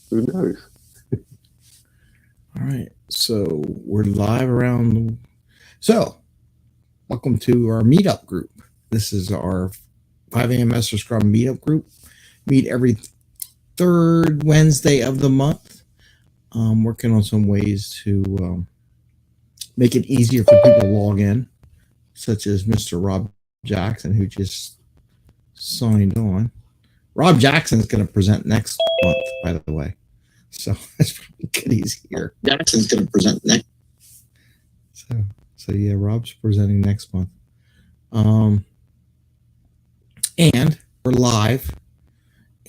Who knows? All right, so we're live around. So, welcome to our Meetup group. This is our 5amMesterScrum Meetup group. Meet every third Wednesday of the month. Working on some ways to make it easier for people to log in, such as Mr. Rob Jackson, who just signed on. Rob Jackson is going to present next month, by the way. So that's probably good he's here. Jackson's going to present next. So yeah, Rob's presenting next month. And we're live,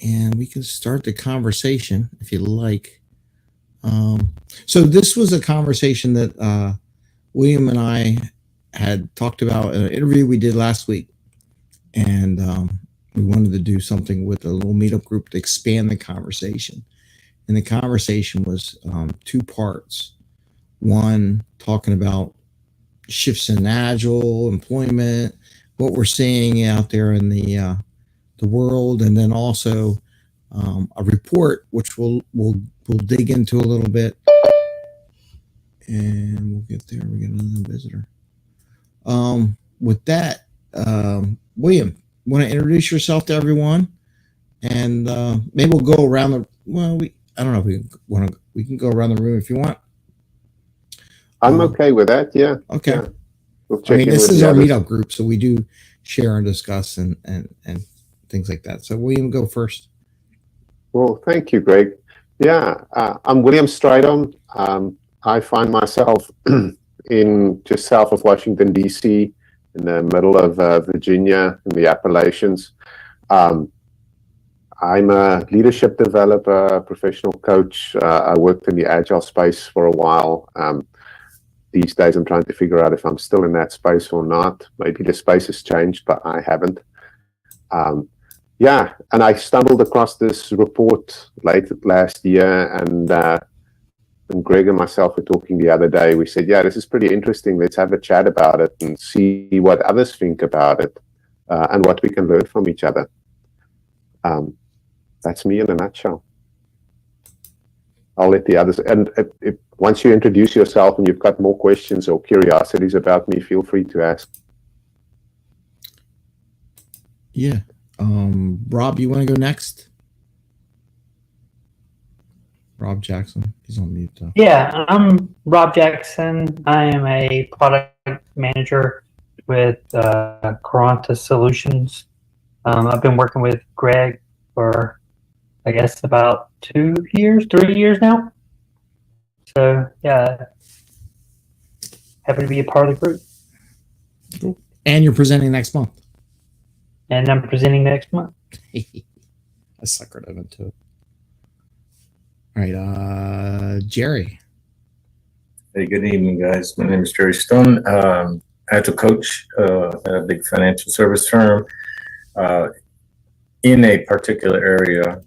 and we can start the conversation if you like. So this was a conversation that William and I had talked about in an interview we did last week, and we wanted to do something with a little meetup group to expand the conversation. And the conversation was two parts. One, talking about shifts in Agile, employment, what we're seeing out there in the world, and then also a report which we'll dig into a little bit. And we'll get there. We get another visitor. With that, William, want to introduce yourself to everyone, and maybe we'll go around the. Well, I don't know if we can go around the room if you want. I'm okay with that. Yeah. Okay. Yeah. We'll I mean, this is our meetup group, so we do share and discuss and things like that. So William, go first. Well, thank you, Greg. Yeah, I'm William Strydom. I find myself in just south of Washington, D.C., in the middle of Virginia, in the Appalachians. I'm a leadership developer, professional coach. I worked in the Agile space for a while. These days, I'm trying to figure out if I'm still in that space or not. Maybe the space has changed, but I haven't. Yeah, and I stumbled across this report late last year, and Greg and myself were talking the other day. We said, yeah, this is pretty interesting. Let's have a chat about it and see what others think about it and what we can learn from each other. That's me in a nutshell. I'll let the others, and if once you introduce yourself and you've got more questions or curiosities about me, feel free to ask. Yeah. Rob, you want to go next? Rob Jackson, he's on mute though. Yeah, I'm Rob Jackson. I am a product manager with Caranta Solutions. I've been working with Greg for, I guess, about 3 years now. So yeah, happy to be a part of the group. Cool. And you're presenting next month. And I'm presenting next month. I suckered him into it. All right, Jerry. Hey, good evening, guys. My name is Jerry Stone. Agile coach at a big financial service firm in a particular area,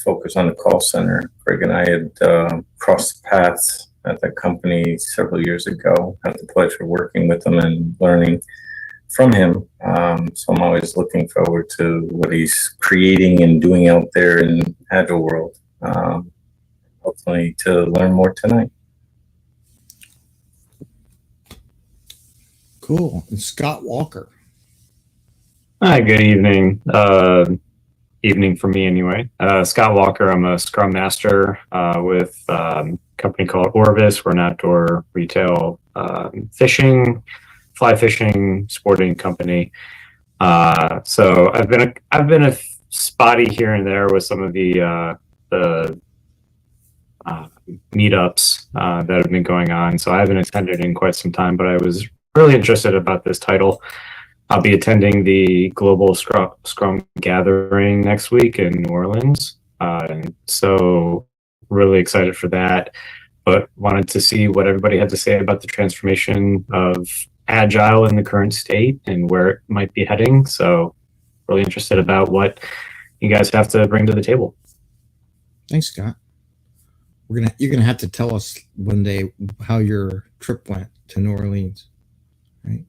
focused on the call center. Greg and I had crossed paths at that company several years ago. Had the pleasure of working with him and learning from him. So I'm always looking forward to what he's creating and doing out there in the Agile world. Hopefully to learn more tonight. Cool. And Scott Walker. Hi, good evening. Evening for me anyway. Scott Walker, I'm a Scrum Master with a company called Orvis. We're an outdoor retail fishing, fly fishing, sporting company. So I've been a spotty here and there with some of the meetups that have been going on. So I haven't attended in quite some time, but I was really interested about this title. I'll be attending the Global Scrum Gathering next week in New Orleans. So really excited for that, but wanted to see what everybody had to say about the transformation of Agile in the current state and where it might be heading. So really interested about what you guys have to bring to the table. Thanks, Scott. You're gonna have to tell us one day how your trip went to New Orleans, right?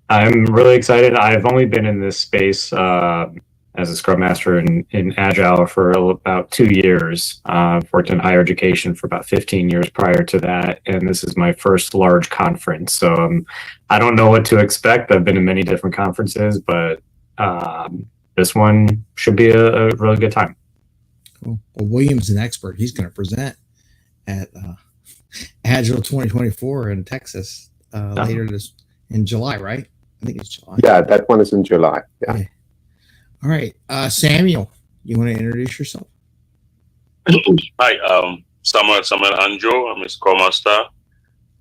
I'm really excited. I've only been in this space as a Scrum Master in Agile for about 2 years. I've worked in higher education for about 15 years prior to that, and this is my first large conference. So I don't know what to expect. I've been to many different conferences, but this one should be a really good time. Cool. Well, William's an expert. He's going to present at Agile 2024 in Texas later in July, right? I think it's July. Yeah, that one is in July. Yeah. Okay. All right. Samuel, you want to introduce yourself? Hi, Samuel Anjo. I'm a Scrum Master.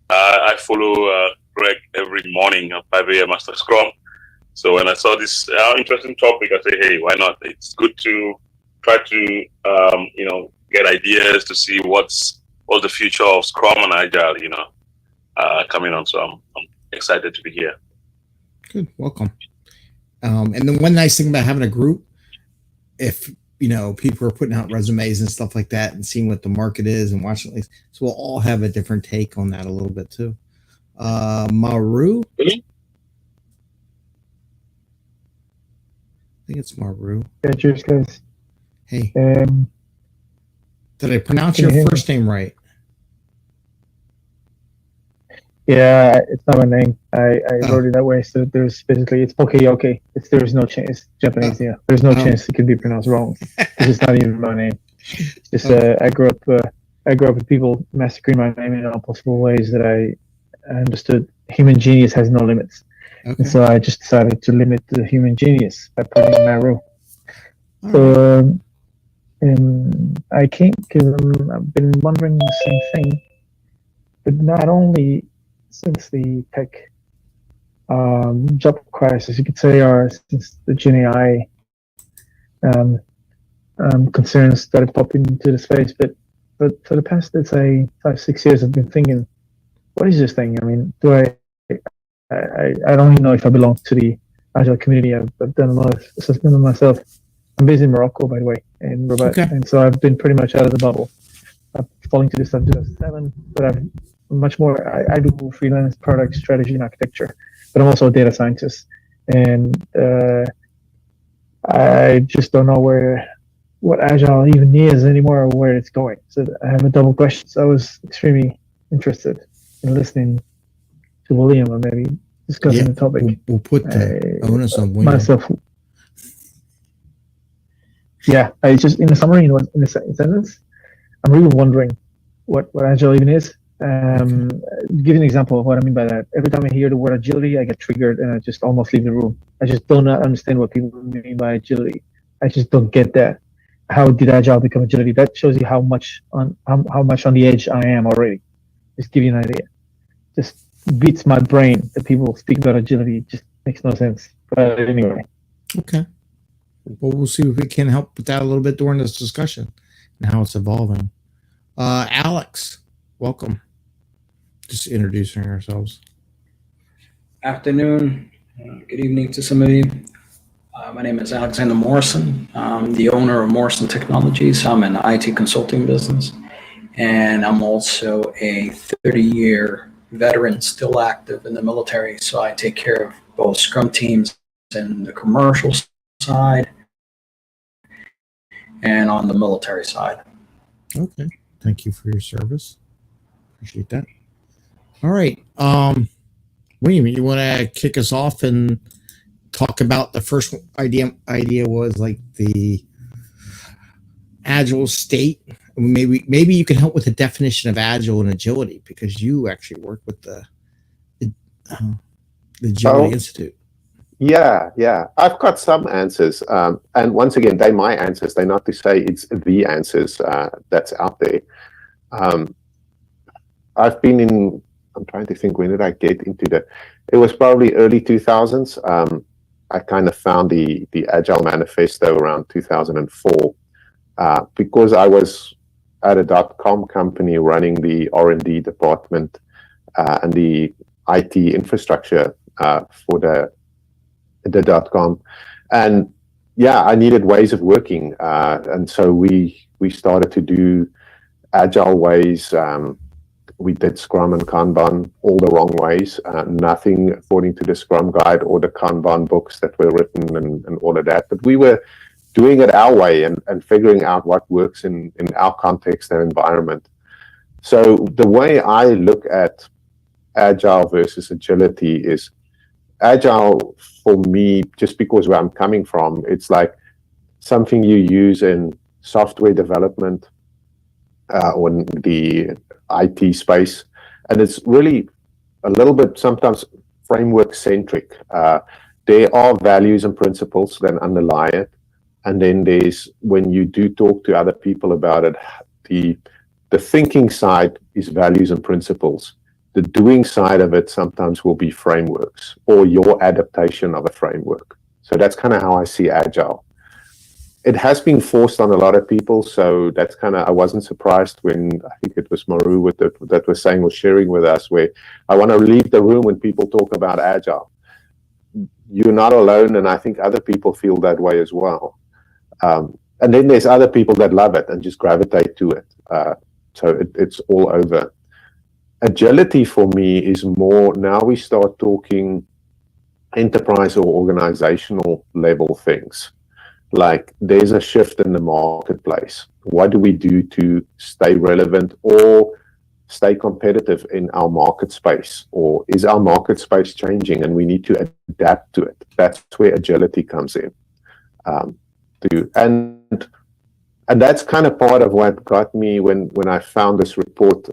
I follow Greg every morning at 5amMesterScrum. So when I saw this interesting topic, I say, hey, why not? It's good to try to get ideas to see what's the future of Scrum and Agile, coming on. So I'm excited to be here. Good, welcome. And then one nice thing about having a group, if people are putting out resumes and stuff like that, and seeing what the market is and watching these, so we'll all have a different take on that a little bit too. Maru. I think it's Maru. Yeah, cheers, guys. Hey. Did I pronounce your first name right? Yeah, it's not my name. I wrote it that way. So there's basically, it's okay. There's no chance. It's Japanese, yeah. There's no chance it could be pronounced wrong. It's not even my name. It's just I grew up with people massacring my name in all possible ways that I understood. Human genius has no limits. Okay. And so I just decided to limit the human genius by putting Maru. So I came because I've been wondering the same thing, but not only since the tech job crisis, you could say, or since the Gen AI concerns started popping into the space, but for the past, let's say, 5-6 years, I've been thinking, what is this thing? I mean, I don't even know if I belong to the Agile community. I've done a lot of assessment on myself. I'm based in Morocco, by the way, in Rabat, okay. And so I've been pretty much out of the bubble. I'm falling to this stuff in 2007, but I'm much more. I do freelance product strategy and architecture, but I'm also a data scientist, and I just don't know what Agile even is anymore or where it's going. So I have a double question. So I was extremely interested in listening to William or maybe discussing the topic. We'll put the onus on William. Myself. Yeah, I just in a summary, in a sentence, I'm really wondering what Agile even is. Give an example of what I mean by that. Every time I hear the word agility, I get triggered and I just almost leave the room. I just do not understand what people mean by agility. I just don't get that. How did Agile become agility? That shows you how much on the edge I am already. Just give you an idea. Just beats my brain that people speak about agility. It just makes no sense. But anyway. Okay. Well, we'll see if we can help with that a little bit during this discussion and how it's evolving. Alex, welcome. Just introducing ourselves. Afternoon. Good evening to some of you. My name is Alexander Morrison. I'm the owner of Morrison Technologies. I'm in the IT consulting business. And I'm also a 30-year veteran still active in the military. So I take care of both Scrum teams and the commercial side and on the military side. Okay. Thank you for your service. Appreciate that. All right. William, you want to kick us off and talk about the first idea was like the Agile state. Maybe you can help with the definition of Agile and agility because you actually work with the Agility Institute. Yeah. I've got some answers. And once again, they're my answers. They're not to say it's the answers that's out there. I've been in, I'm trying to think, when did I get into that? It was probably early 2000s. I kind of found the Agile Manifesto around 2004 because I was at a .com company running the R&D department and the IT infrastructure for the .com, and I needed ways of working, and so we started to do Agile ways. We did Scrum and Kanban all the wrong ways, nothing according to the Scrum guide or the Kanban books that were written and all of that. But we were doing it our way and figuring out what works in our context and environment. So the way I look at Agile versus agility is Agile for me, just because where I'm coming from, it's like something you use in software development or in the IT space. And it's really a little bit sometimes framework centric. There are values and principles that underlie it. And then there's, when you do talk to other people about it, the thinking side is values and principles. The doing side of it sometimes will be frameworks or your adaptation of a framework. So that's kind of how I see Agile. It has been forced on a lot of people, so that's kind of, I wasn't surprised when, I think it was Maru that was saying, was sharing with us, where I want to leave the room when people talk about Agile. You're not alone, and I think other people feel that way as well. And then there's other people that love it and just gravitate to it. So it's all over. Agility for me is more, now we start talking enterprise or organizational level things. Like there's a shift in the marketplace. What do we do to stay relevant or stay competitive in our market space? Or is our market space changing and we need to adapt to it? That's where agility comes in. And that's kind of part of what got me when I found this report.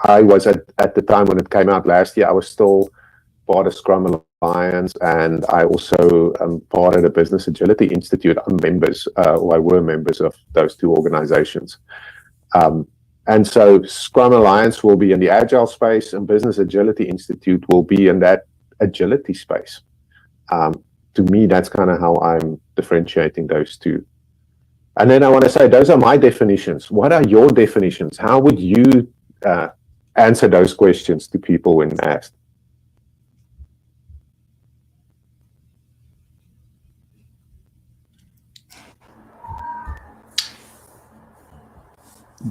I was at the time when it came out last year, I was still part of Scrum Alliance, and I also am part of the Business Agility Institute. I'm members, or I were members of those two organizations. And so Scrum Alliance will be in the Agile space, and Business Agility Institute will be in that agility space. To me, that's kind of how I'm differentiating those two. And then I want to say, those are my definitions. What are your definitions? How would you answer those questions to people when asked?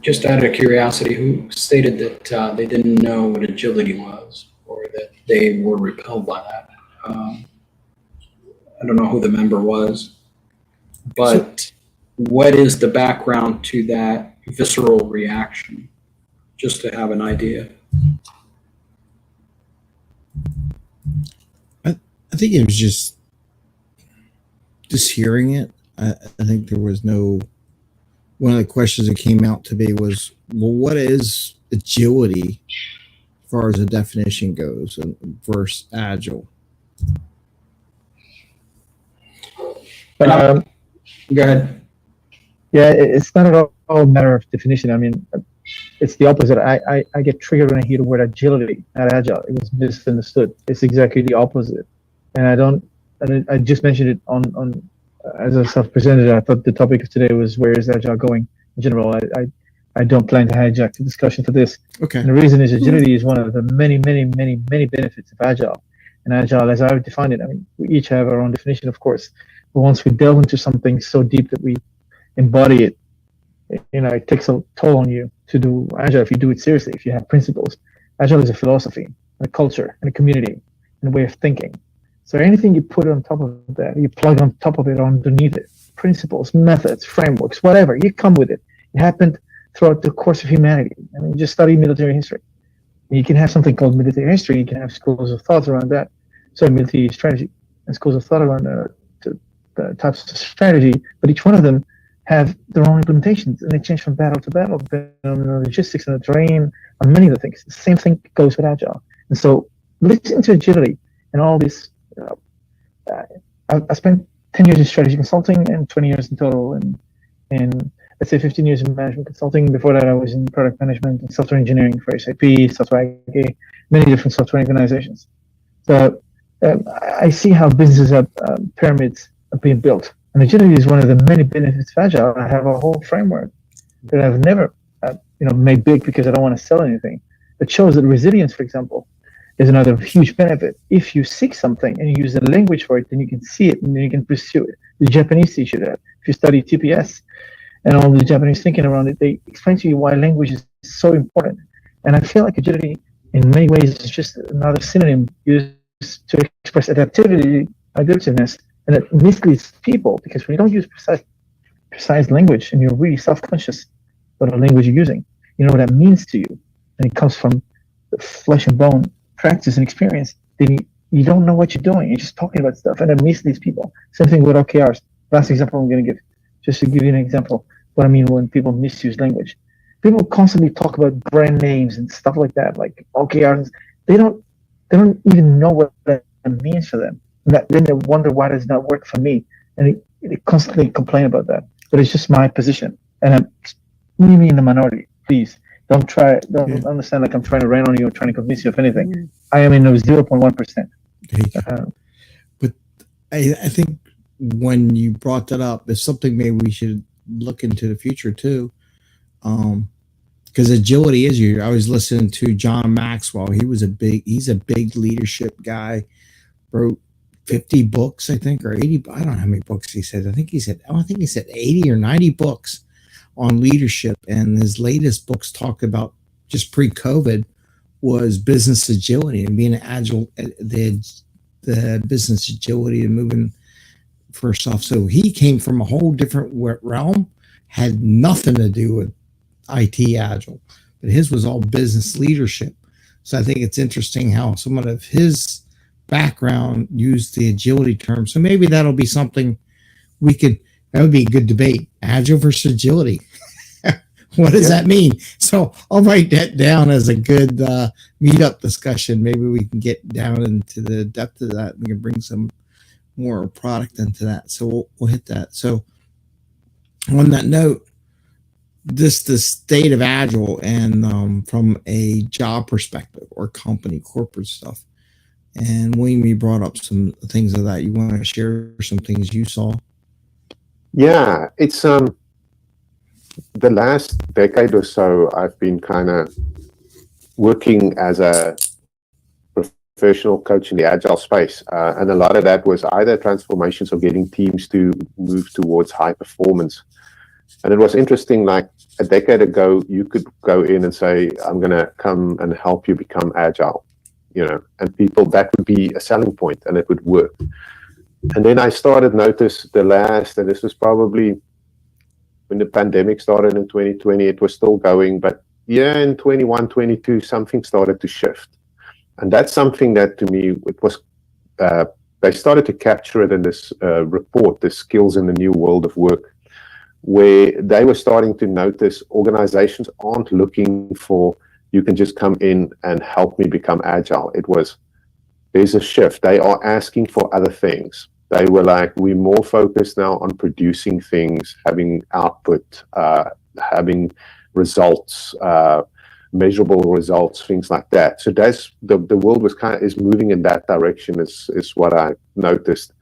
Just out of curiosity, who stated that they didn't know what agility was, or that they were repelled by that? I don't know who the member was, but what is the background to that visceral reaction? Just to have an idea. I think it was just hearing it. I think there was no, one of the questions that came out today was, well, what is agility as far as the definition goes versus agile? Go ahead. Yeah, it's not at all a matter of definition. I mean, it's the opposite. I get triggered when I hear the word agility, not agile. It was misunderstood. It's exactly the opposite. And I just mentioned it on as I self-presented. I thought the topic of today was, where is agile going in general. I don't plan to hijack the discussion for this. Okay. And the reason is agility is one of the many benefits of agile. And agile, as I would define it, I mean, we each have our own definition, of course. But once we delve into something so deep that we embody it, it takes a toll on you to do agile if you do it seriously, if you have principles. Agile is a philosophy, and a culture, and a community, and a way of thinking. So anything you put on top of that, you plug on top of it, underneath it, principles, methods, frameworks, whatever, you come with it. It happened throughout the course of humanity. I mean, just study military history. You can have something called military history. You can have schools of thought around that. So military strategy and schools of thought around the types of strategy, but each one of them have their own implementations, and they change from battle to battle, depending on the logistics and the terrain, on many of the things. The same thing goes with agile. And so listen to agility and all this. I spent 10 years in strategy consulting and 20 years in total, and let's say 15 years in management consulting. Before that, I was in product management and software engineering for SAP, Software AG, many different software organizations. So I see how businesses have pyramids are being built. And agility is one of the many benefits of agile. I have a whole framework that I've never made big because I don't want to sell anything. That shows that resilience, for example, is another huge benefit. If you seek something and you use the language for it, then you can see it and then you can pursue it. The Japanese teach you that. If you study TPS and all the Japanese thinking around it, they explain to you why language is so important. And I feel like agility, in many ways, is just another synonym used to express adaptiveness And it misleads people, because when you don't use precise language and you're really self-conscious about the language you're using, you know what that means to you, and it comes from the flesh and bone practice and experience, then you don't know what you're doing. You're just talking about stuff, and it misleads people. Same thing with OKRs. Last example I'm going to give, just to give you an example, what I mean when people misuse language. People constantly talk about brand names and stuff like that, like OKRs. They don't even know what that means for them. And then they wonder why does not work for me, and they constantly complain about that. But it's just my position, and I'm really in the minority. Please don't understand like I'm trying to rain on you or trying to convince you of anything. I am in the 0.1%. But I think when you brought that up, it's something maybe we should look into the future too. Because agility is you. I was listening to John Maxwell. He's a big leadership guy. Wrote 50 books, I think, or 80. I don't know how many books he said. I think he said 80 or 90 books on leadership. And his latest books talked about, just pre-COVID, was business agility and being agile, the business agility and moving for stuff. So he came from a whole different realm, had nothing to do with IT agile, but his was all business leadership. So I think it's interesting how someone of his background used the agility term. So maybe that'll be something that would be a good debate. Agile versus agility. What does that mean? So I'll write that down as a good meetup discussion. Maybe we can get down into the depth of that. We can bring some more product into that. So we'll hit that. So on that note, the state of agile and from a job perspective or company, corporate stuff. And William, you brought up some things of that. You want to share some things you saw? Yeah, it's the last decade or so, I've been kind of working as a professional coach in the agile space, and a lot of that was either transformations or getting teams to move towards high performance. And it was interesting, like a decade ago, you could go in and say, I'm going to come and help you become agile, and that would be a selling point and it would work. And then I started notice and this was probably when the pandemic started in 2020, it was still going, but in 21, 22, something started to shift. And that's something that to me, it was, they started to capture it in this report, the skills in the new world of work, where they were starting to notice organizations aren't looking for, you can just come in and help me become agile. There's a shift. They are asking for other things. They were like, we're more focused now on producing things, having output, having results, measurable results, things like that. So that's the world is moving in that direction is what I noticed.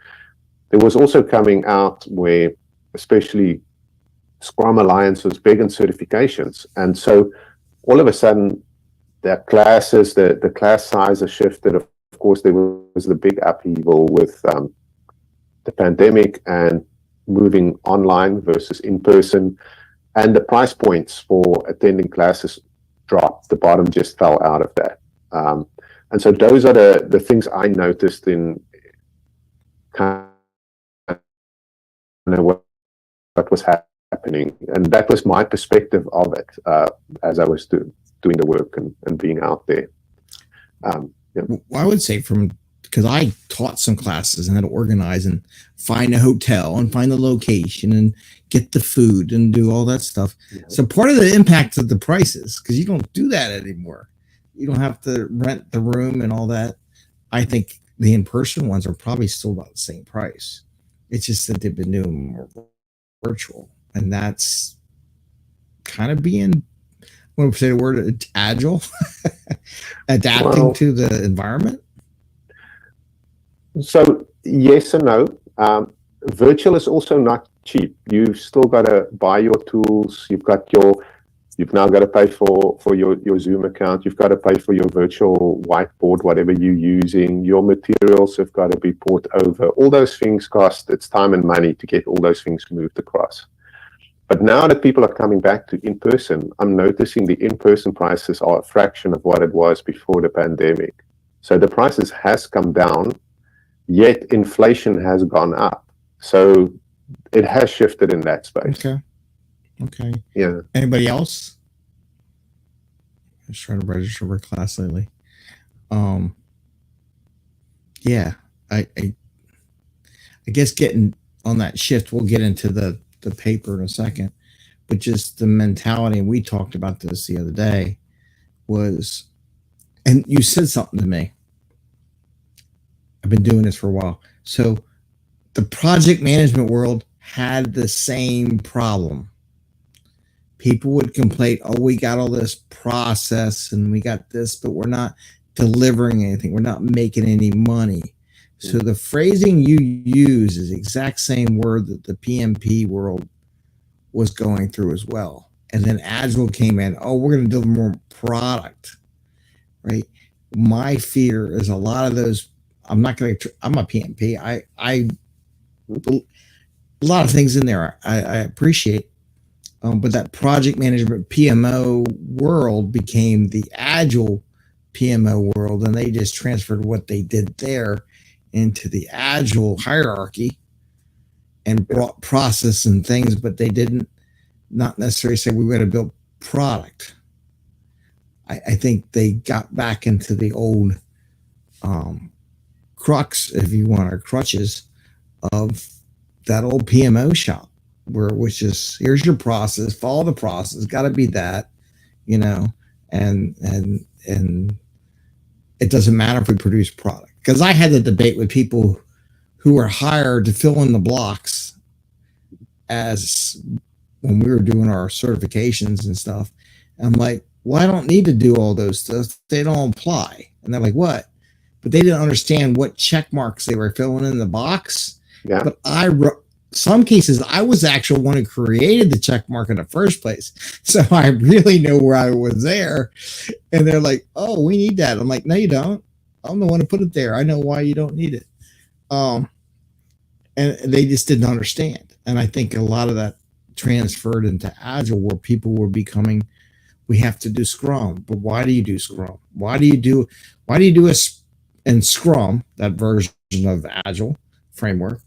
There was also coming out where, especially Scrum Alliance was big in certifications. And so all of a sudden, the classes, the class size has shifted. Of course, there was the big upheaval with the pandemic and moving online versus in person. And the price points for attending classes dropped. The bottom just fell out of that. And so those are the things I noticed in kind of what was happening. And that was my perspective of it as I was doing the work and being out there. Well, I would say because I taught some classes and had to organize and find a hotel and find the location and get the food and do all that stuff. Yeah. So part of the impact of the prices, because you don't do that anymore. You don't have to rent the room and all that. I think the in-person ones are probably still about the same price. It's just that they've been doing more virtual. And that's kind of being, what would say the word, agile, adapting to the environment. So yes and no. Virtual is also not cheap. You've still got to buy your tools. You've now got to pay for your Zoom account. You've got to pay for your virtual whiteboard, whatever you're using. Your materials have got to be brought over. All those things cost. It's time and money to get all those things moved across. But now that people are coming back to in-person, I'm noticing the in-person prices are a fraction of what it was before the pandemic. So the prices has come down, yet inflation has gone up. So it has shifted in that space. Okay. Yeah. Anybody else? I was trying to register for class lately. Yeah, I guess getting on that shift, we'll get into the paper in a second, but just the mentality, and we talked about this the other day, was, and you said something to me. I've been doing this for a while. So the project management world had the same problem. People would complain, oh, we got all this process and we got this, but we're not delivering anything. We're not making any money. So the phrasing you use is the exact same word that the PMP world was going through as well. And then Agile came in, oh, we're going to deliver more product, right? My fear is a lot of those, I'm a PMP. A lot of things in there I appreciate. But that project management PMO world became the Agile PMO world, and they just transferred what they did there into the Agile hierarchy and brought process and things, but they didn't not necessarily say we were going to build product. I think they got back into the old crux, if you want, or crutches of that old PMO shop. Which is, here's your process, follow the process, got to be that, and it doesn't matter if we produce product. Because I had the debate with people who were hired to fill in the blocks as when we were doing our certifications and stuff. I'm like, well, I don't need to do all those stuff. They don't apply. And they're like, what? But they didn't understand what check marks they were filling in the box. Yeah. But some cases, I was the actual one who created the check mark in the first place. So I really know where I was there. And they're like, oh, we need that. I'm like, no, you don't. I'm the one who put it there. I know why you don't need it. And they just didn't understand. And I think a lot of that transferred into Agile, where people were becoming, we have to do Scrum. But why do you do Scrum? Why do you do in Scrum, that version of Agile framework?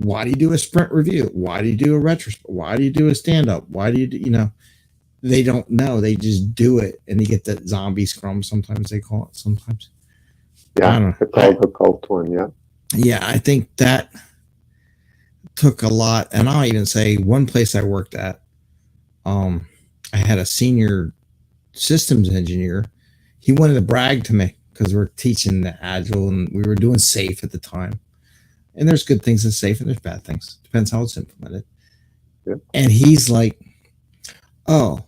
Why do you do a sprint review? Why do you do a retrospect? Why do you do a stand-up? Why do you they don't know. They just do it, and you get that zombie Scrum. Sometimes they call it. Sometimes. Yeah, I don't know. the cult one, yeah. Yeah, I think that took a lot. And I'll even say one place I worked at, I had a senior systems engineer. He wanted to brag to me because we're teaching the Agile, and we were doing SAFe at the time. And there's good things in SAFe and there's bad things. Depends how it's implemented. Yep. And he's like, oh,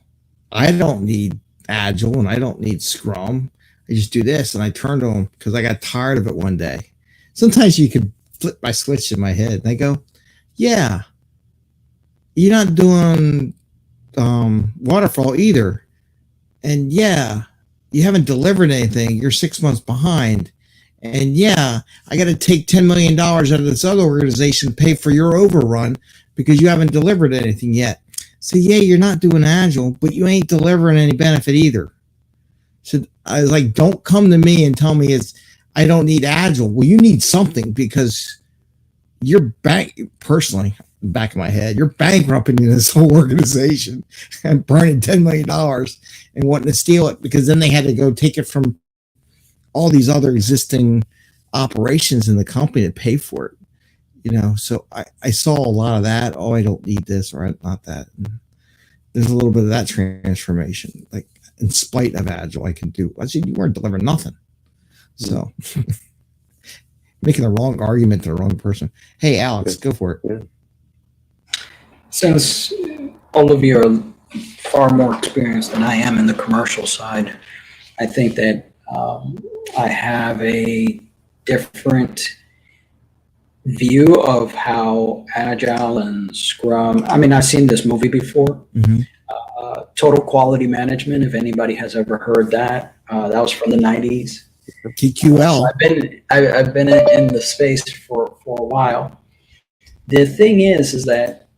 I don't need Agile and I don't need Scrum. I just do this. And I turned to him because I got tired of it one day. Sometimes you could flip my switch in my head. And I go, yeah, you're not doing waterfall either. And yeah, you haven't delivered anything. You're 6 months behind. And yeah, I got to take $10 million out of this other organization to pay for your overrun because you haven't delivered anything yet. So yeah, you're not doing Agile, but you ain't delivering any benefit either. So I was like, don't come to me and tell me I don't need Agile. Well, you need something because you're personally, back of my head, you're bankrupting this whole organization and burning $10 million and wanting to steal it because then they had to go take it from all these other existing operations in the company to pay for it, so I saw a lot of that. Oh, I don't need this or not that. And there's a little bit of that transformation. Like in spite of Agile, I can do. I said, you weren't delivering nothing. So making the wrong argument to the wrong person. Hey, Alex, go for it. Yeah. Since all of you are far more experienced than I am in the commercial side, I think that I have a different view of how Agile and Scrum, I've seen this movie before, Total Quality Management, if anybody has ever heard that. That was from the 90s. TQL. I've been in the space for a while. The thing is that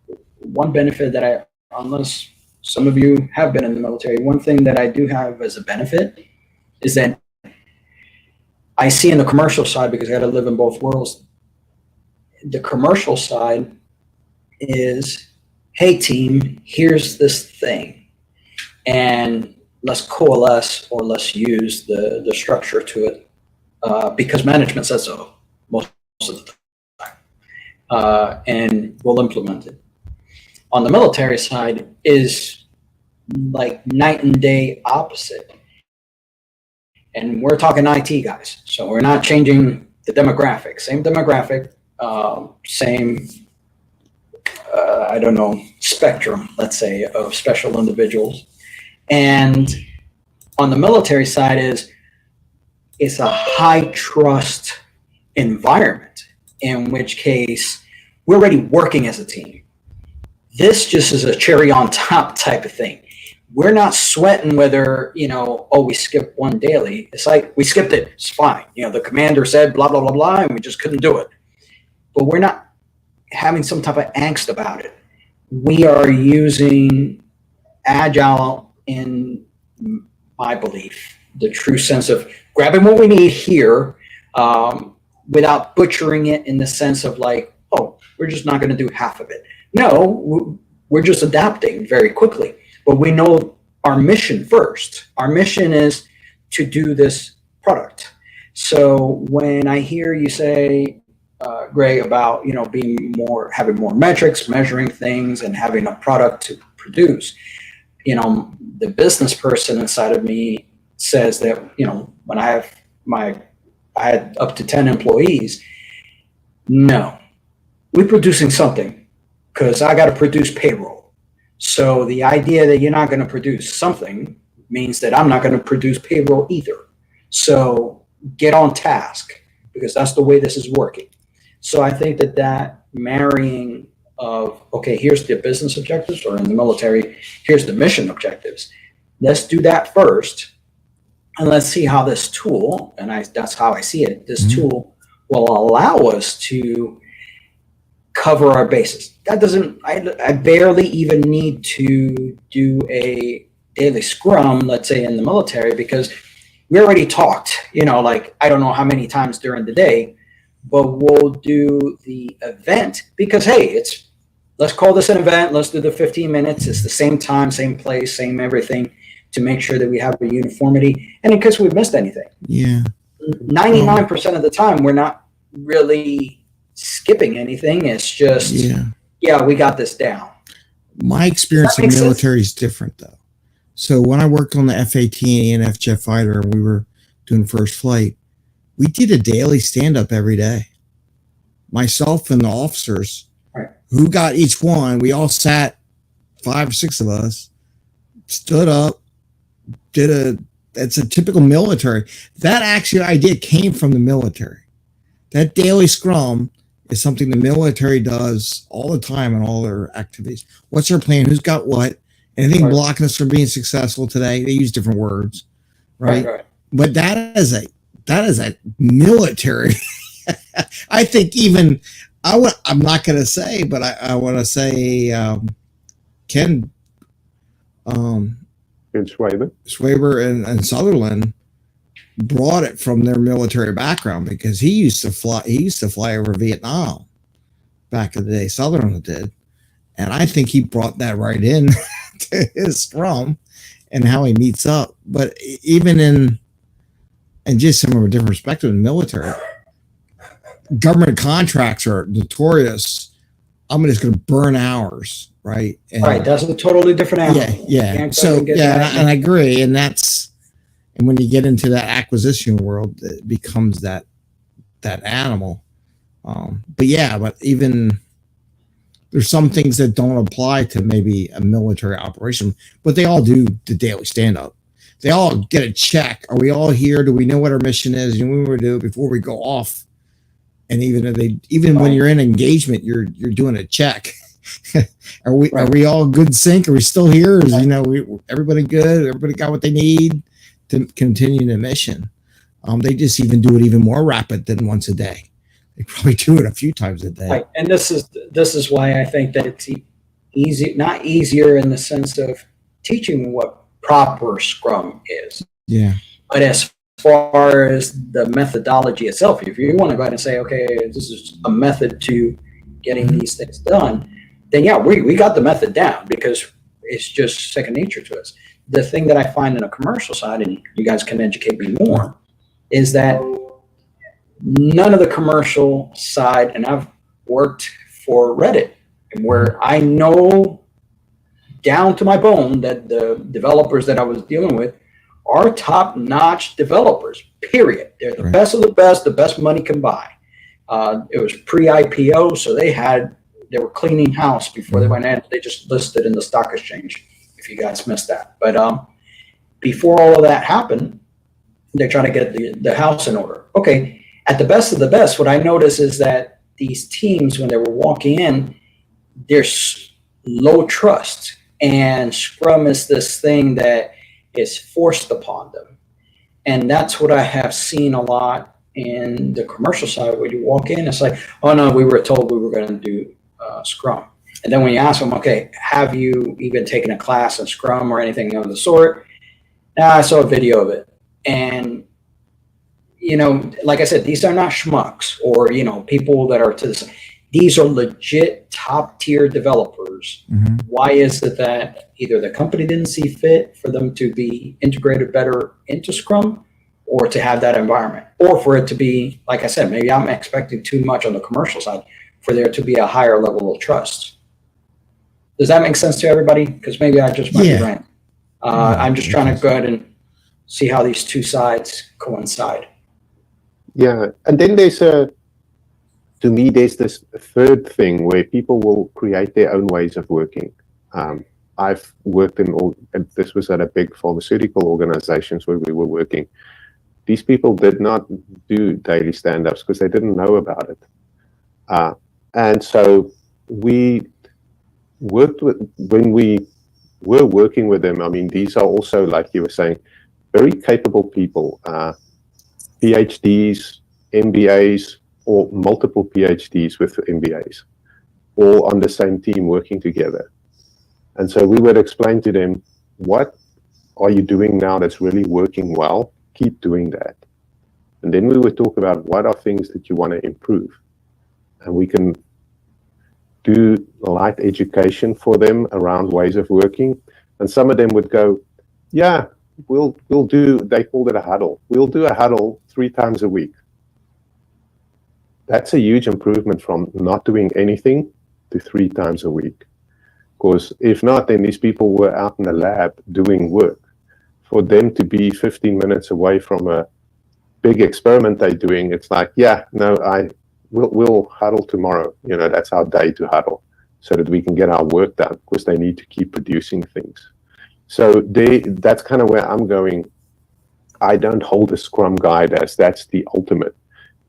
one benefit that unless some of you have been in the military, one thing that I do have as a benefit is that I see in the commercial side, because I got to live in both worlds, the commercial side is, hey team, here's this thing, and let's coalesce or let's use the structure to it because management says so most of the time, and we'll implement it. On the military side is like night and day opposite. And we're talking IT guys, so we're not changing the demographic. Same demographic, same, I don't know, spectrum, let's say, of special individuals. And on the military side it's a high trust environment, in which case we're already working as a team. This just is a cherry on top type of thing. We're not sweating whether, we skipped one daily. It's like, we skipped it, it's fine. The commander said blah, blah, blah, blah, and we just couldn't do it. But we're not having some type of angst about it. We are using Agile in my belief, the true sense of grabbing what we need here without butchering it in the sense of like, oh, we're just not going to do half of it. No, we're just adapting very quickly. But we know our mission first. Our mission is to do this product. So when I hear you say, Greg, about having more metrics, measuring things, and having a product to produce, the business person inside of me says that when I had up to 10 employees, no, we're producing something because I got to produce payroll. So the idea that you're not going to produce something means that I'm not going to produce payroll either. So get on task, because that's the way this is working. So I think that marrying of, okay, here's the business objectives, or in the military, here's the mission objectives. Let's do that first, and let's see how this tool, and that's how I see it, this tool will allow us to cover our bases. That doesn't, I barely even need to do a daily scrum, let's say in the military, because we already talked, like, I don't know how many times during the day, but we'll do the event because, hey, let's call this an event. Let's do the 15 minutes. It's the same time, same place, same everything, to make sure that we have a uniformity. And in case we've missed anything. Yeah. 99% of the time, we're not really skipping anything. It's just, yeah, we got this down. My experience in the military is different, though. So when I worked on the F-18 and F-Jet fighter, and we were doing first flight, we did a daily stand-up every day. Myself and the officers, who got each one, we all sat, 5 or 6 of us, stood up, it's a typical military. That actually idea came from the military. That daily scrum is something the military does all the time in all their activities. What's their plan? Who's got what? Anything blocking us from being successful today? They use different words, right? But that is a military. I think even I'm not going to say, but I want to say Ken Schwaber and Sutherland brought it from their military background, because he used to fly over Vietnam back in the day. Sutherland did, and I think he brought that right in to his scrum and how he meets up. But even and just from a different perspective in the military, government contracts are notorious. I'm just going to burn hours, right? And, that's a totally different animal. Yeah. So and I agree, and when you get into that acquisition world, it becomes that animal. But even there's some things that don't apply to maybe a military operation, but they all do the daily stand-up. They all get a check. Are we all here? Do we know what our mission is? And we will do it before we go off. And even when you're in engagement, you're doing a check. Are we all good sync? Are we still here? Is, everybody good? Everybody got what they need to continue the mission? They just even do it even more rapid than once a day. They probably do it a few times a day. Right. And this is why I think that it's easy, not easier in the sense of teaching what proper Scrum is. Yeah. But as far as the methodology itself, if you want to go ahead and say, okay, this is a method to getting these things done, then yeah, we got the method down because it's just second nature to us. The thing that I find in a commercial side, and you guys can educate me more, is that none of the commercial side, and I've worked for Reddit, where I know down to my bone that the developers that I was dealing with are top-notch developers, period. They're the best of the best money can buy. It was pre-IPO, so they were cleaning house before they went in. They just listed in the stock exchange, if you guys missed that. But before all of that happened, they're trying to get the house in order. Okay, at the best of the best, what I noticed is that these teams, when they were walking in, there's low trust. And Scrum is this thing that is forced upon them. And that's what I have seen a lot in the commercial side, where you walk in, it's like, oh no, we were told we were going to do Scrum. And then when you ask them, okay, have you even taken a class in Scrum or anything of the sort? I saw a video of it. And, you know, like I said, these are not schmucks or, you know, people that are to this. These are legit top tier developers. Mm-hmm. Why is it that either the company didn't see fit for them to be integrated better into Scrum, or to have that environment, or for it to be, like I said, maybe I'm expecting too much on the commercial side, for there to be a higher level of trust? Does that make sense to everybody? Because maybe I just might be right. I'm just trying to go ahead and see how these two sides coincide. Yeah, and then there's this third thing where people will create their own ways of working. I've worked this was at a big pharmaceutical organizations where we were working. These people did not do daily stand-ups because they didn't know about it. And so we worked with, when we were working with them, I mean, these are also, like you were saying, very capable people, PhDs, MBAs, or multiple PhDs with MBAs, all on the same team working together. And so we would explain to them, what are you doing now that's really working well? Keep doing that. And then we would talk about what are things that you want to improve. And we can do light education for them around ways of working. And some of them would go, yeah, we'll do, they called it a huddle. We'll do a huddle 3 times a week. That's a huge improvement from not doing anything to 3 times a week. Because if not, then these people were out in the lab doing work. For them to be 15 minutes away from a big experiment they're doing, it's like, yeah, no, we'll huddle tomorrow. You know, that's our day to huddle so that we can get our work done, because they need to keep producing things. So that's kind of where I'm going. I don't hold a Scrum guide as that's the ultimate.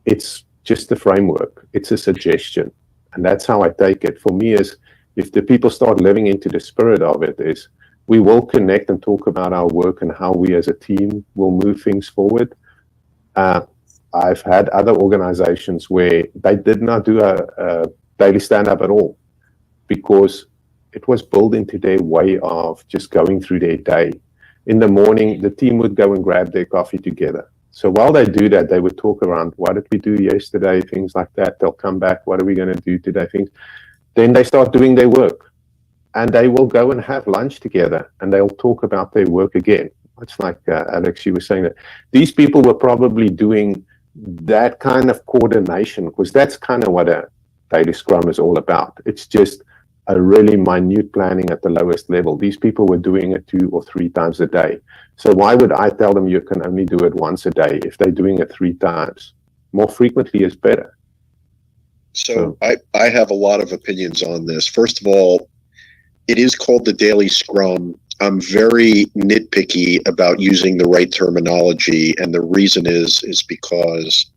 It's just the framework. It's a suggestion. And that's how I take it. For me, is if the people start living into the spirit of it, is we will connect and talk about our work and how we as a team will move things forward. I've had other organizations where they did not do a daily stand-up at all, because it was built into their way of just going through their day. In the morning, the team would go and grab their coffee together. So while they do that, they would talk around, what did we do yesterday, things like that. They'll come back, what are we going to do today, things. Then they start doing their work. And they will go and have lunch together, and they'll talk about their work again. It's like Alex, you were saying that these people were probably doing that kind of coordination, because that's kind of what a daily Scrum is all about. It's just a really minute planning at the lowest level. These people were doing it 2 or 3 times a day. So why would I tell them you can only do it once a day if they're doing it 3 times? More frequently is better. So I have a lot of opinions on this. First of all, it is called the daily Scrum. I'm very nitpicky about using the right terminology, and the reason is because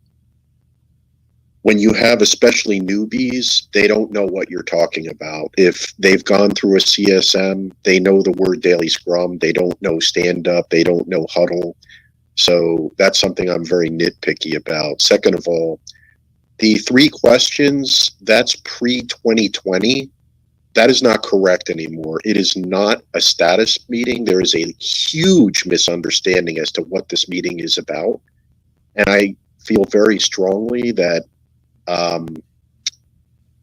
when you have especially newbies, they don't know what you're talking about. If they've gone through a CSM, they know the word daily Scrum. They don't know stand-up. They don't know huddle. So that's something I'm very nitpicky about. Second of all, the 3 questions, that's pre-2020. That is not correct anymore. It is not a status meeting. There is a huge misunderstanding as to what this meeting is about. And I feel very strongly that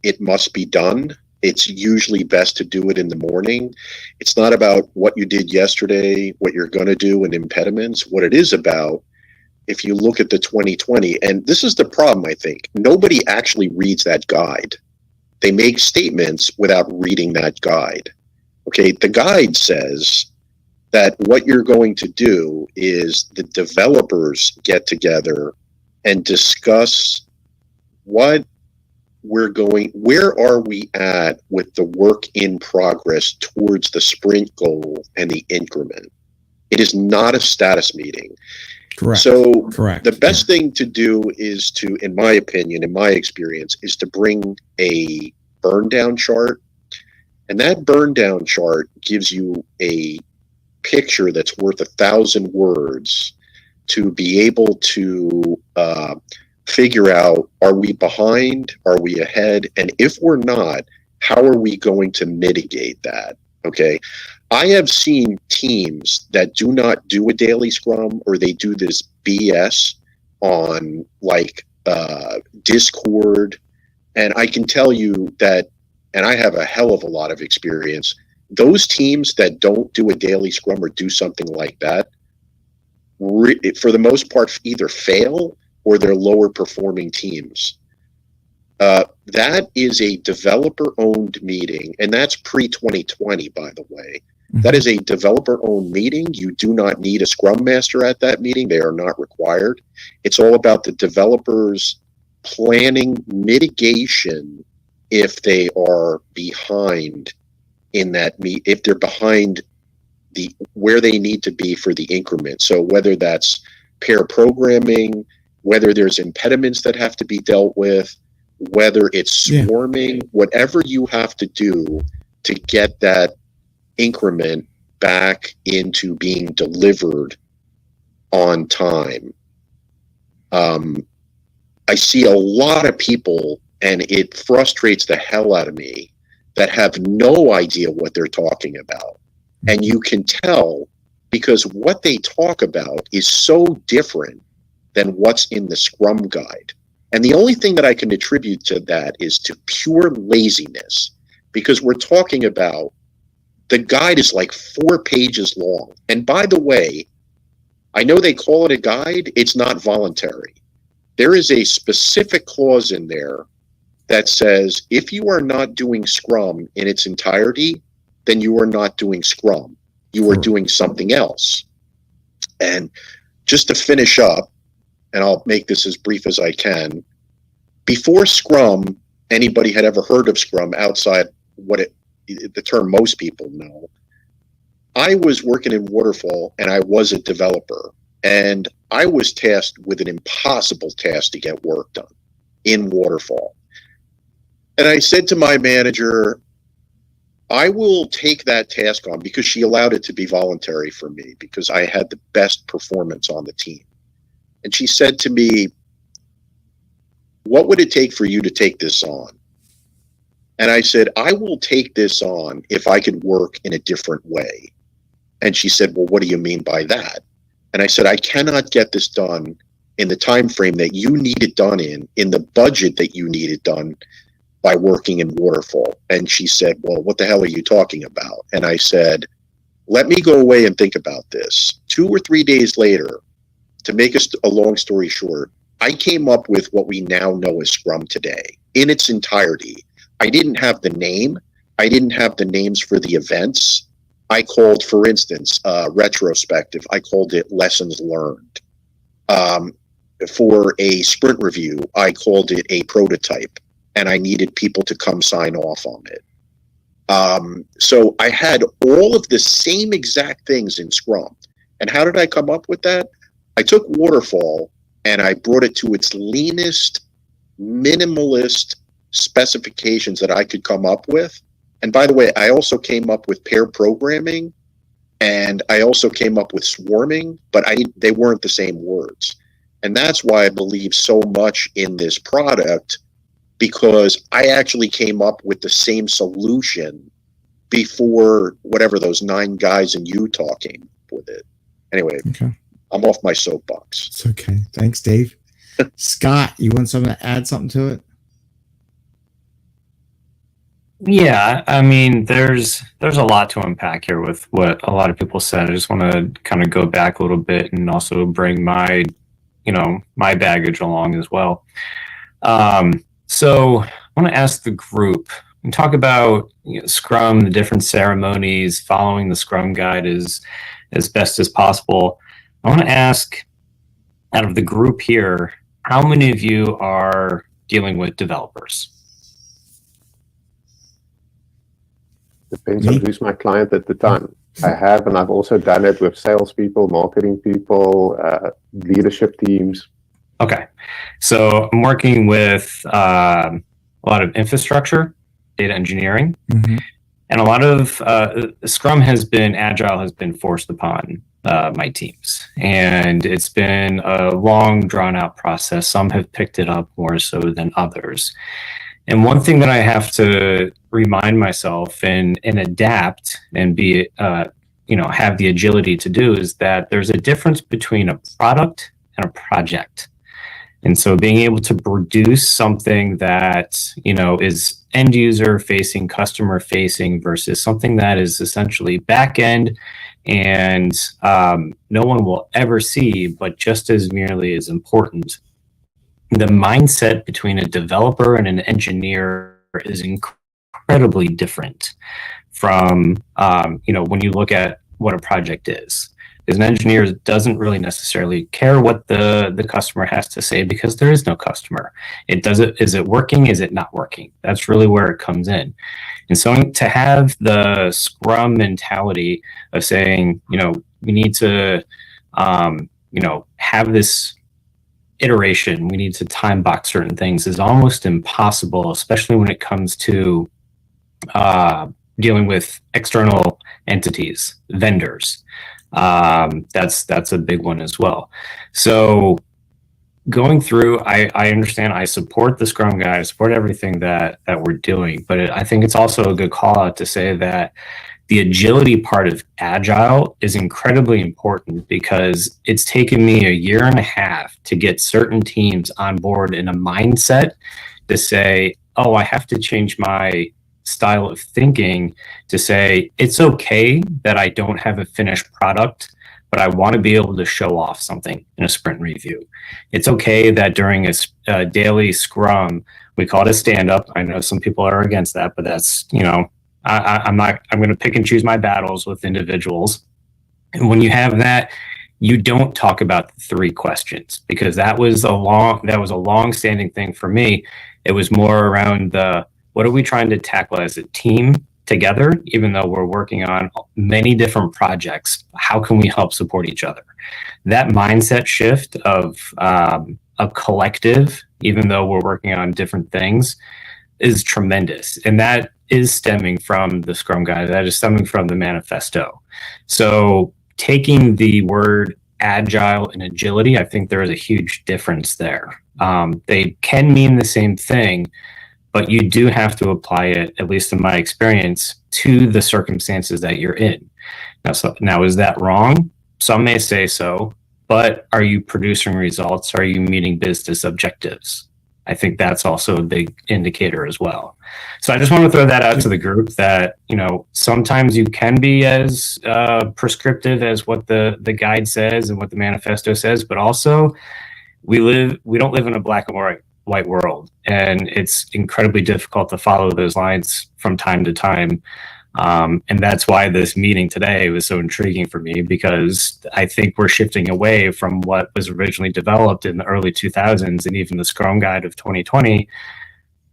it must be done. It's usually best to do it in the morning. It's not about what you did yesterday, what you're going to do, and impediments. What it is about, if you look at the 2020, and this is the problem, I think, nobody actually reads that guide. They make statements without reading that guide. Okay, the guide says that what you're going to do is the developers get together and discuss where are we at with the work in progress towards the sprint goal and the increment. It is not a status meeting. Correct. So correct. The best thing to do is to, in my opinion, in my experience, is to bring a burn down chart. And that burn down chart gives you a picture that's worth 1,000 words to be able to figure out, are we behind? Are we ahead? And if we're not, how are we going to mitigate that? Okay. I have seen teams that do not do a daily scrum, or they do this BS on like Discord. And I can tell you that, and I have a hell of a lot of experience, those teams that don't do a daily scrum or do something like that, for the most part, either fail or they're lower performing teams. That is a developer-owned meeting, and that's pre-2020, by the way. That is a developer-owned meeting. You do not need a Scrum Master at that meeting. They are not required. It's all about the developers planning mitigation if they are behind in that if they're behind where they need to be for the increment. So whether that's pair programming, whether there's impediments that have to be dealt with, whether it's swarming, whatever you have to do to get that increment back into being delivered on time. I see a lot of people, and it frustrates the hell out of me, that have no idea what they're talking about. And you can tell because what they talk about is so different than what's in the Scrum guide. And the only thing that I can attribute to that is to pure laziness, because we're talking about, the guide is like 4 pages long. And by the way, I know they call it a guide, it's not voluntary. There is a specific clause in there that says, if you are not doing Scrum in its entirety, then you are not doing Scrum. You are doing something else. And just to finish up, and I'll make this as brief as I can, before Scrum, anybody had ever heard of Scrum outside the term most people know, I was working in Waterfall and I was a developer, and I was tasked with an impossible task to get work done in Waterfall. And I said to my manager, I will take that task on, because she allowed it to be voluntary for me because I had the best performance on the team. And she said to me, what would it take for you to take this on? And I said, I will take this on if I could work in a different way. And she said, well, what do you mean by that? And I said, I cannot get this done in the time frame that you need it done in the budget that you need it done, by working in Waterfall. And she said, well, what the hell are you talking about? And I said, let me go away and think about this. 2 or 3 days later, to make a long story short, I came up with what we now know as Scrum today in its entirety. I didn't have the name. I didn't have the names for the events. I called, for instance, retrospective. I called it lessons learned. For a sprint review, I called it a prototype, and I needed people to come sign off on it. So I had all of the same exact things in Scrum. And how did I come up with that? I took Waterfall and I brought it to its leanest, minimalist specifications that I could come up with. And by the way, I also came up with pair programming, and I also came up with swarming, but they weren't the same words. And that's why I believe so much in this product because I actually came up with the same solution before whatever those 9 guys and you talking with it. Anyway, Okay. I'm off my soapbox. It's okay. Thanks, Dave. Scott, you want someone to add something to it? Yeah, I mean, there's a lot to unpack here with what a lot of people said. I just want to kind of go back a little bit and also bring my baggage along as well. So I want to ask the group and talk about Scrum, the different ceremonies, following the Scrum guide as best as possible. I want to ask, out of the group here, how many of you are dealing with developers? Depends on who's my client at the time. I have, and I've also done it with salespeople, marketing people, leadership teams. Okay, so I'm working with a lot of infrastructure, data engineering, and a lot of Scrum Agile has been forced upon my teams. And it's been a long, drawn-out process. Some have picked it up more so than others. And one thing that I have to remind myself and adapt and be, have the agility to do is that there's a difference between a product and a project. And so being able to produce something that, is end user facing, customer facing versus something that is essentially back end and no one will ever see, but just as merely as important. The mindset between a developer and an engineer is incredibly different from, when you look at what a project is. Because an engineer doesn't really necessarily care what the customer has to say because there is no customer. Is it working? Is it not working? That's really where it comes in. And so to have the Scrum mentality of saying, we need to, have this iteration, we need to time box certain things is almost impossible, especially when it comes to dealing with external entities, vendors. That's a big one as well. So going through, I understand, I support the Scrum guide, I support everything that we're doing, but I think it's also a good call out to say that the agility part of Agile is incredibly important because it's taken me 1.5 years to get certain teams on board in a mindset to say, oh, I have to change my style of thinking to say, it's okay that I don't have a finished product, but I want to be able to show off something in a sprint review. It's okay that during a daily Scrum, we call it a stand-up. I know some people are against that, but that's, I'm going to pick and choose my battles with individuals. And when you have that, you don't talk about the 3 questions because that was a long-standing thing for me. It was more around what are we trying to tackle as a team together, even though we're working on many different projects? How can we help support each other? That mindset shift of a collective, even though we're working on different things, is tremendous. And that is stemming from the Scrum Guide. That is stemming from the manifesto. So taking the word agile and agility, I think there is a huge difference there. They can mean the same thing, but you do have to apply it, at least in my experience, to the circumstances that you're in. Now, is that wrong? Some may say so, but are you producing results? Are you meeting business objectives? I think that's also a big indicator as well. So I just want to throw that out to the group that, sometimes you can be as prescriptive as what the guide says and what the manifesto says, but also we don't live in a black and white world, and it's incredibly difficult to follow those lines from time to time. And that's why this meeting today was so intriguing for me, because I think we're shifting away from what was originally developed in the early 2000s and even the Scrum Guide of 2020.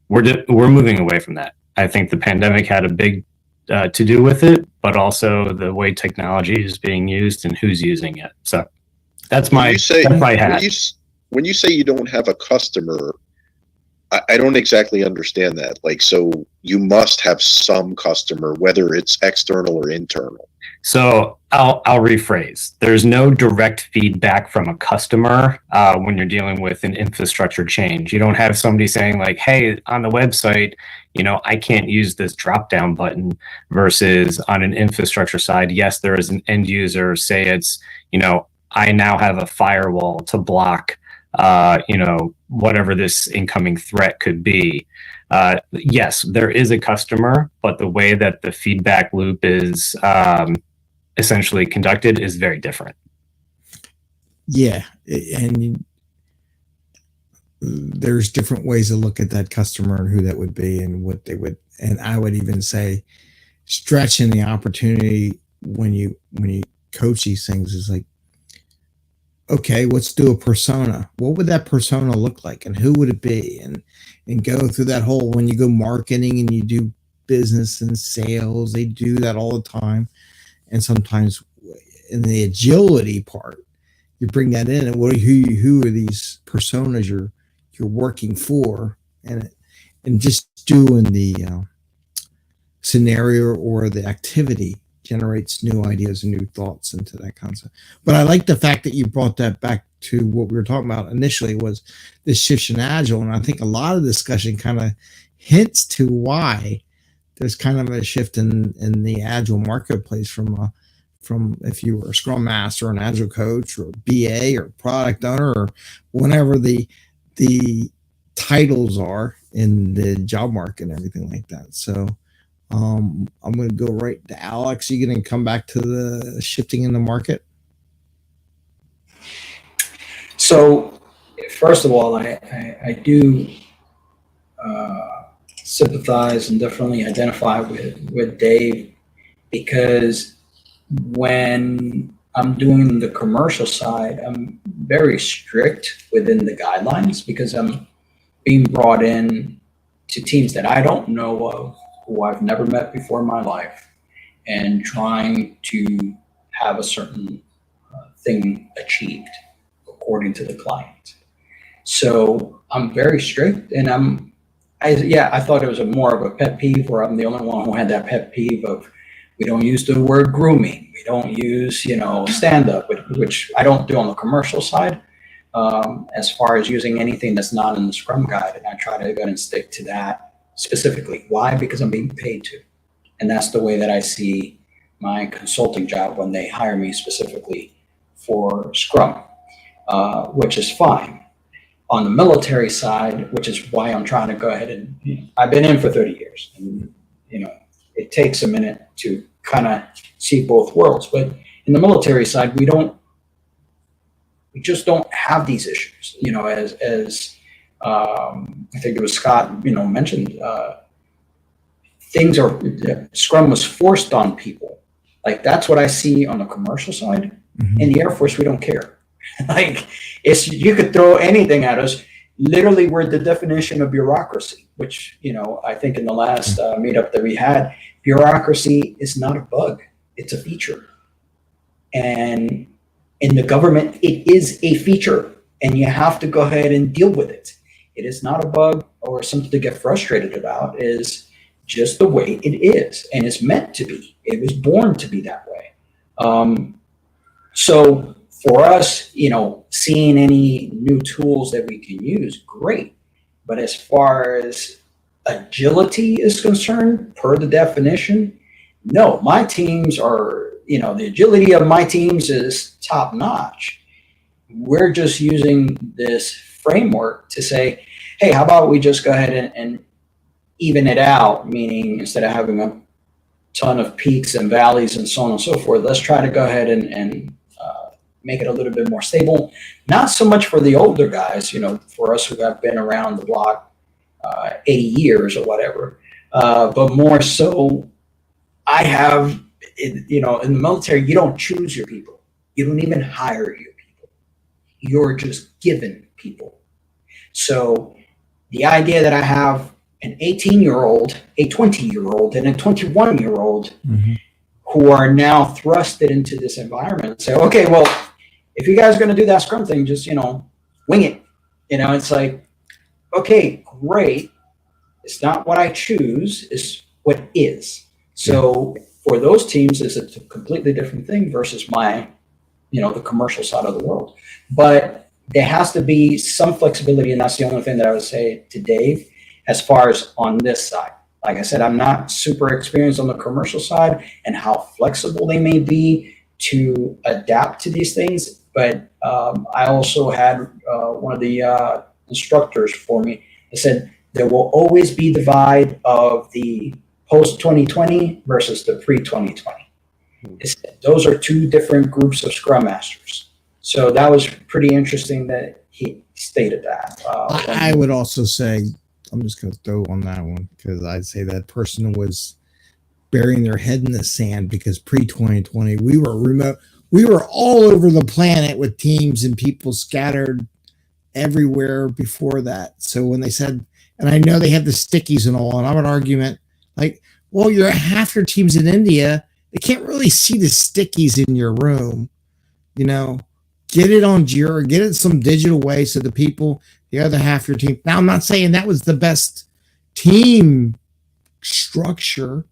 We're moving away from that. I think the pandemic had a big to do with it, but also the way technology is being used and who's using it. So that's my hat. When you say you don't have a customer, I don't exactly understand that. So you must have some customer, whether it's external or internal. So I'll rephrase. There's no direct feedback from a customer when you're dealing with an infrastructure change. You don't have somebody saying like, hey, on the website, I can't use this drop-down button, versus on an infrastructure side, yes, there is an end user, say it's, I now have a firewall to block, whatever this incoming threat could be. Yes, there is a customer, but the way that the feedback loop is essentially conducted is very different. Yeah, and there's different ways to look at that customer and who that would be and what they would. And I would even say, stretching the opportunity when you coach these things is like, okay, let's do a persona. What would that persona look like, and who would it be? And go through that whole, when you go marketing and you do business and sales, they do that all the time. And sometimes in the agility part, you bring that in, and who are these personas you're working for, and just doing the scenario or the activity generates new ideas and new thoughts into that concept. But I like the fact that you brought that back to what we were talking about initially, was this shift in Agile. And I think a lot of discussion kind of hints to why there's kind of a shift in the Agile marketplace from if you were a Scrum Master, an Agile coach, or a BA, or product owner, or whatever the titles are in the job market and everything like that. So I'm going to go right to Alex. You going to come back to the shifting in the market? So, first of all, I do sympathize and definitely identify with Dave, because when I'm doing the commercial side, I'm very strict within the guidelines, because I'm being brought in to teams that I don't know of, who I've never met before in my life, and trying to have a certain thing achieved according to the client. So I'm very strict, and I thought it was more of a pet peeve, where I'm the only one who had that pet peeve of, we don't use the word grooming, we don't use, stand up, which I don't do on the commercial side, as far as using anything that's not in the Scrum guide. And I try to go and stick to that specifically. Why? Because I'm being paid to. And that's the way that I see my consulting job when they hire me specifically for Scrum, which is fine. On the military side, which is why I'm trying to go ahead and, I've been in for 30 years, and it takes a minute to kind of see both worlds. But in the military side, we just don't have these issues, as I think it was Scott, mentioned, Scrum was forced on people. Like, that's what I see on the commercial side. Mm-hmm. In the Air Force, we don't care. Like, you could throw anything at us. Literally, we're the definition of bureaucracy, which, I think in the last meetup that we had, bureaucracy is not a bug, it's a feature. And in the government, it is a feature, and you have to go ahead and deal with it. It is not a bug or something to get frustrated about. It is just the way it is, and it's meant to be. It was born to be that way. So for us, seeing any new tools that we can use, great. But as far as agility is concerned, per the definition, no, my teams are, the agility of my teams is top notch. We're just using this framework to say, hey, how about we just go ahead and even it out, meaning instead of having a ton of peaks and valleys and so on and so forth, let's try to go ahead and make it a little bit more stable. Not so much for the older guys, for us who have been around the block 80 years or whatever, but more so, I have, in the military, you don't choose your people. You don't even hire your people. You're just given people. So the idea that I have an 18-year-old, a 20-year-old, and a 21-year-old mm-hmm. who are now thrusted into this environment and say, okay, well, if you guys are going to do that Scrum thing, just, wing it. It's like, okay, great. It's not what I choose, it's what is. So for those teams is a completely different thing versus my, the commercial side of the world. But there has to be some flexibility, and that's the only thing that I would say to Dave as far as on this side. Like I said, I'm not super experienced on the commercial side and how flexible they may be to adapt to these things. But I also had one of the instructors for me that said there will always be divide of the post 2020 versus the pre 2020. Those are two different groups of Scrum Masters. So that was pretty interesting that he stated that. I would also say, I'm just going to throw on that one, because I'd say that person was burying their head in the sand, because pre-2020, we were remote. We were all over the planet with teams and people scattered everywhere before that. So when they said, and I know they have the stickies and all, and I'm an argument like, well, half your team's in India. They can't really see the stickies in your room. Get it on Jira, get it some digital way so the people, the other half of your team. Now, I'm not saying that was the best team structure,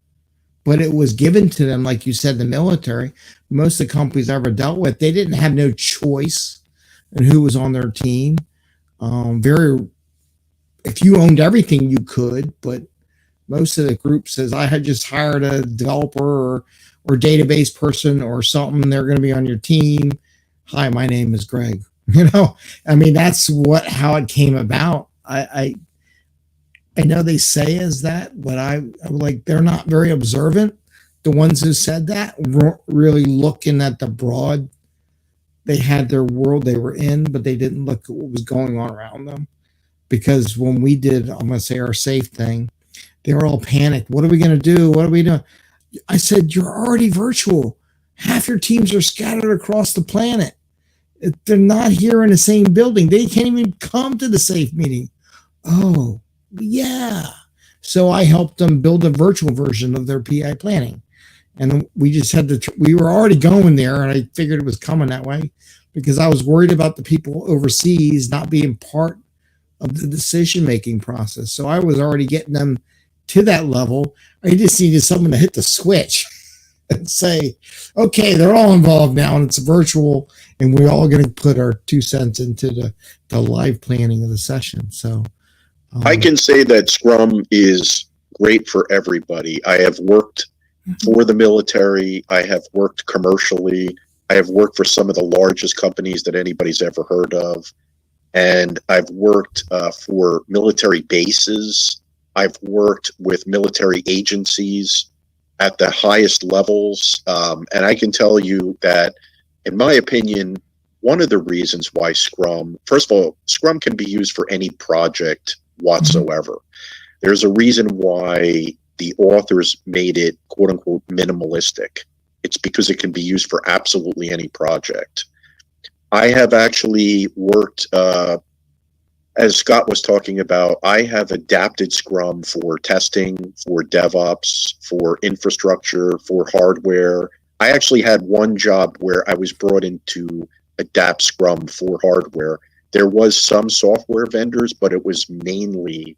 but it was given to them, like you said, the military. Most of the companies I ever dealt with, they didn't have no choice in who was on their team. If you owned everything, you could, but most of the group says, I had just hired a developer or database person or something. They're going to be on your team. Hi, my name is Greg. That's how it came about. I know they say is that, but I'm like, they're not very observant. The ones who said that weren't really looking at the broad. They had their world they were in, but they didn't look at what was going on around them. Because when we did, I'm going to say our safe thing, they were all panicked. What are we going to do? What are we doing? I said, you're already virtual. Half your teams are scattered across the planet. They're not here in the same building. They can't even come to the safe meeting. Oh, yeah. So I helped them build a virtual version of their PI planning. And we just had we were already going there, and I figured it was coming that way because I was worried about the people overseas not being part of the decision-making process. So I was already getting them to that level. I just needed someone to hit the switch and say, okay, they're all involved now, and it's virtual, and we're all going to put our 2 cents into the live planning of the session. So I can say that Scrum is great for everybody. I have worked for the military. I have worked commercially. I have worked for some of the largest companies that anybody's ever heard of. And I've worked for military bases. I've worked with military agencies at the highest levels. And I can tell you that, in my opinion, one of the reasons why Scrum, first of all, Scrum can be used for any project whatsoever. There's a reason why the authors made it, quote unquote, minimalistic. It's because it can be used for absolutely any project. I have actually worked, as Scott was talking about, I have adapted Scrum for testing, for DevOps, for infrastructure, for hardware. I actually had one job where I was brought in to adapt Scrum for hardware. There was some software vendors, but it was mainly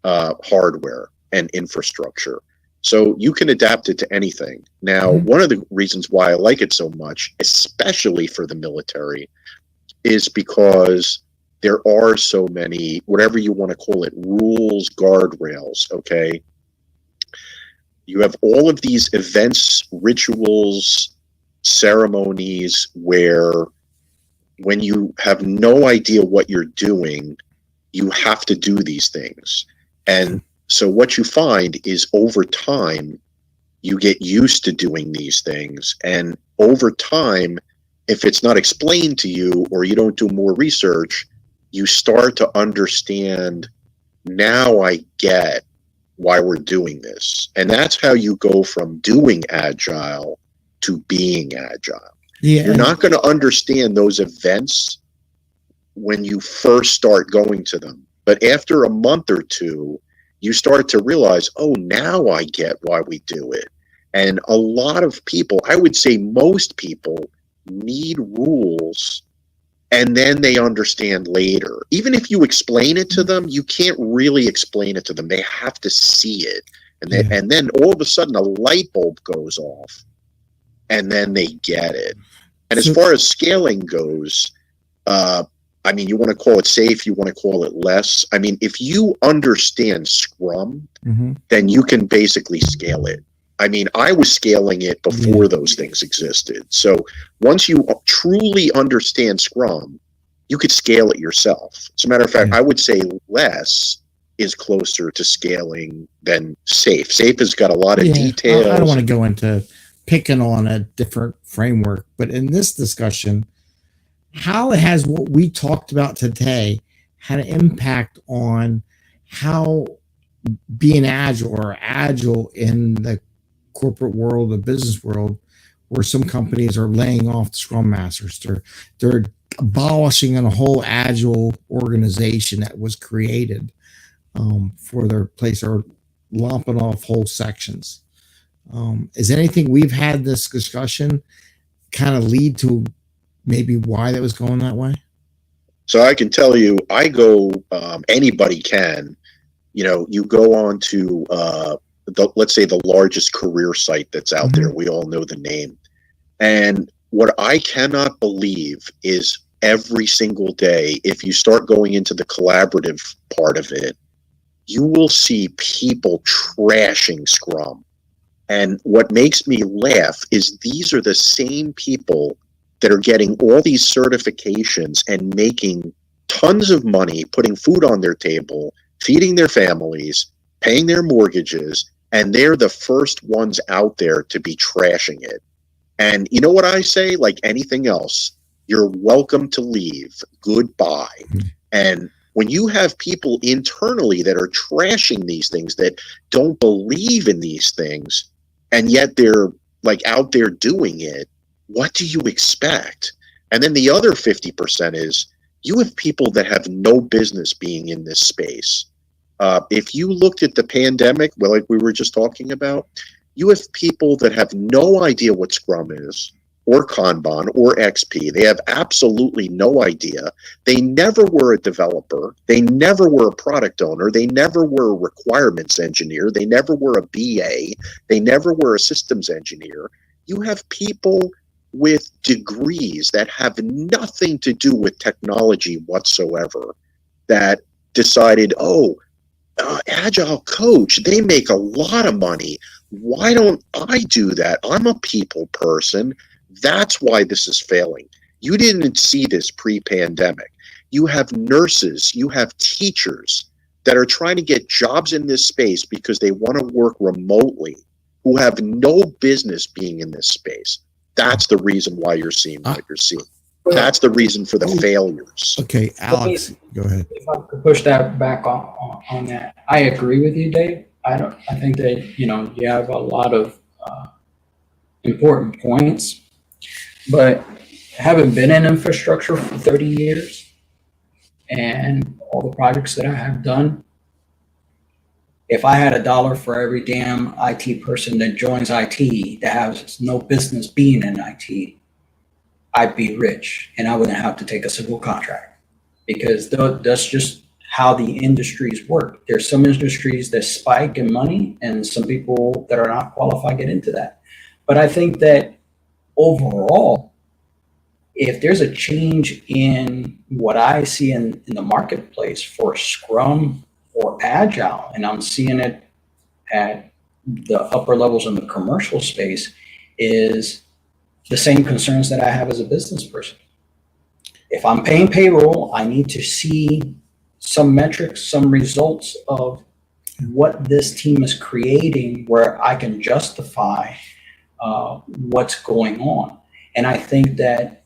hardware and infrastructure. So you can adapt it to anything. Now, one of the reasons why I like it so much, especially for the military, is because there are so many, whatever you want to call it, rules, guardrails, okay? You have all of these events, rituals, ceremonies where when you have no idea what you're doing, you have to do these things. And so what you find is over time, you get used to doing these things. And over time, if it's not explained to you or you don't do more research, you start to understand, now I get why we're doing this. And that's how you go from doing Agile to being Agile. Yeah. You're not going to understand those events when you first start going to them. But after a month or two, you start to realize, oh, now I get why we do it. And a lot of people, I would say most people, need rules and then they understand later. Even if you explain it to them, you can't really explain it to them. They have to see it. And then all of a sudden a light bulb goes off, and then they get it. And as far as scaling goes, I mean, you want to call it safe, you want to call it less. I mean, if you understand Scrum, then you can basically scale it. I mean, I was scaling it before those things existed. So once you truly understand Scrum, you could scale it yourself. As a matter of fact, I would say less is closer to scaling than safe. Safe has got a lot of details. I don't want to go into picking on a different framework, but in this discussion, how has what we talked about today had an impact on how being agile in the corporate world, the business world, where some companies are laying off the Scrum Masters. They're abolishing a whole agile organization that was created for their place, or lopping off whole sections. Is anything we've had this discussion kind of lead to maybe why that was going that way? So I can tell you, anybody can, you go on to, let's say the largest career site that's out there. We all know the name. And what I cannot believe is every single day, if you start going into the collaborative part of it, you will see people trashing Scrum. And what makes me laugh is these are the same people that are getting all these certifications and making tons of money, putting food on their table, feeding their families, paying their mortgages, and they're the first ones out there to be trashing it. And you know what I say? Like anything else, you're welcome to leave. Goodbye. And when you have people internally that are trashing these things, that don't believe in these things, and yet they're like out there doing it, what do you expect? And then the other 50% is you have people that have no business being in this space. If you looked at the pandemic, well, like we were just talking about, you have people that have no idea what Scrum is, or Kanban, or XP. They have absolutely no idea. They never were a developer. They never were a product owner. They never were a requirements engineer. They never were a BA. They never were a systems engineer. You have people with degrees that have nothing to do with technology whatsoever that decided, Agile coach, they make a lot of money. Why don't I do that? I'm a people person. That's why this is failing. You didn't see this pre-pandemic. You have nurses, you have teachers that are trying to get jobs in this space because they want to work remotely, who have no business being in this space. That's the reason why you're seeing what you're seeing. That's the reason for the failures. Okay, Alex, go ahead. If I could push that back on that, I agree with you, Dave. I think that you have a lot of important points, but having been in infrastructure for 30 years and all the projects that I have done, if I had $1 for every damn IT person that joins IT that has no business being in IT, I'd be rich and I wouldn't have to take a single contract, because that's just how the industries work. There's some industries that spike in money and some people that are not qualified get into that. But I think that overall, if there's a change in what I see in the marketplace for Scrum or Agile, and I'm seeing it at the upper levels in the commercial space, is the same concerns that I have as a business person. If I'm paying payroll, I need to see some metrics, some results of what this team is creating where I can justify what's going on. And I think that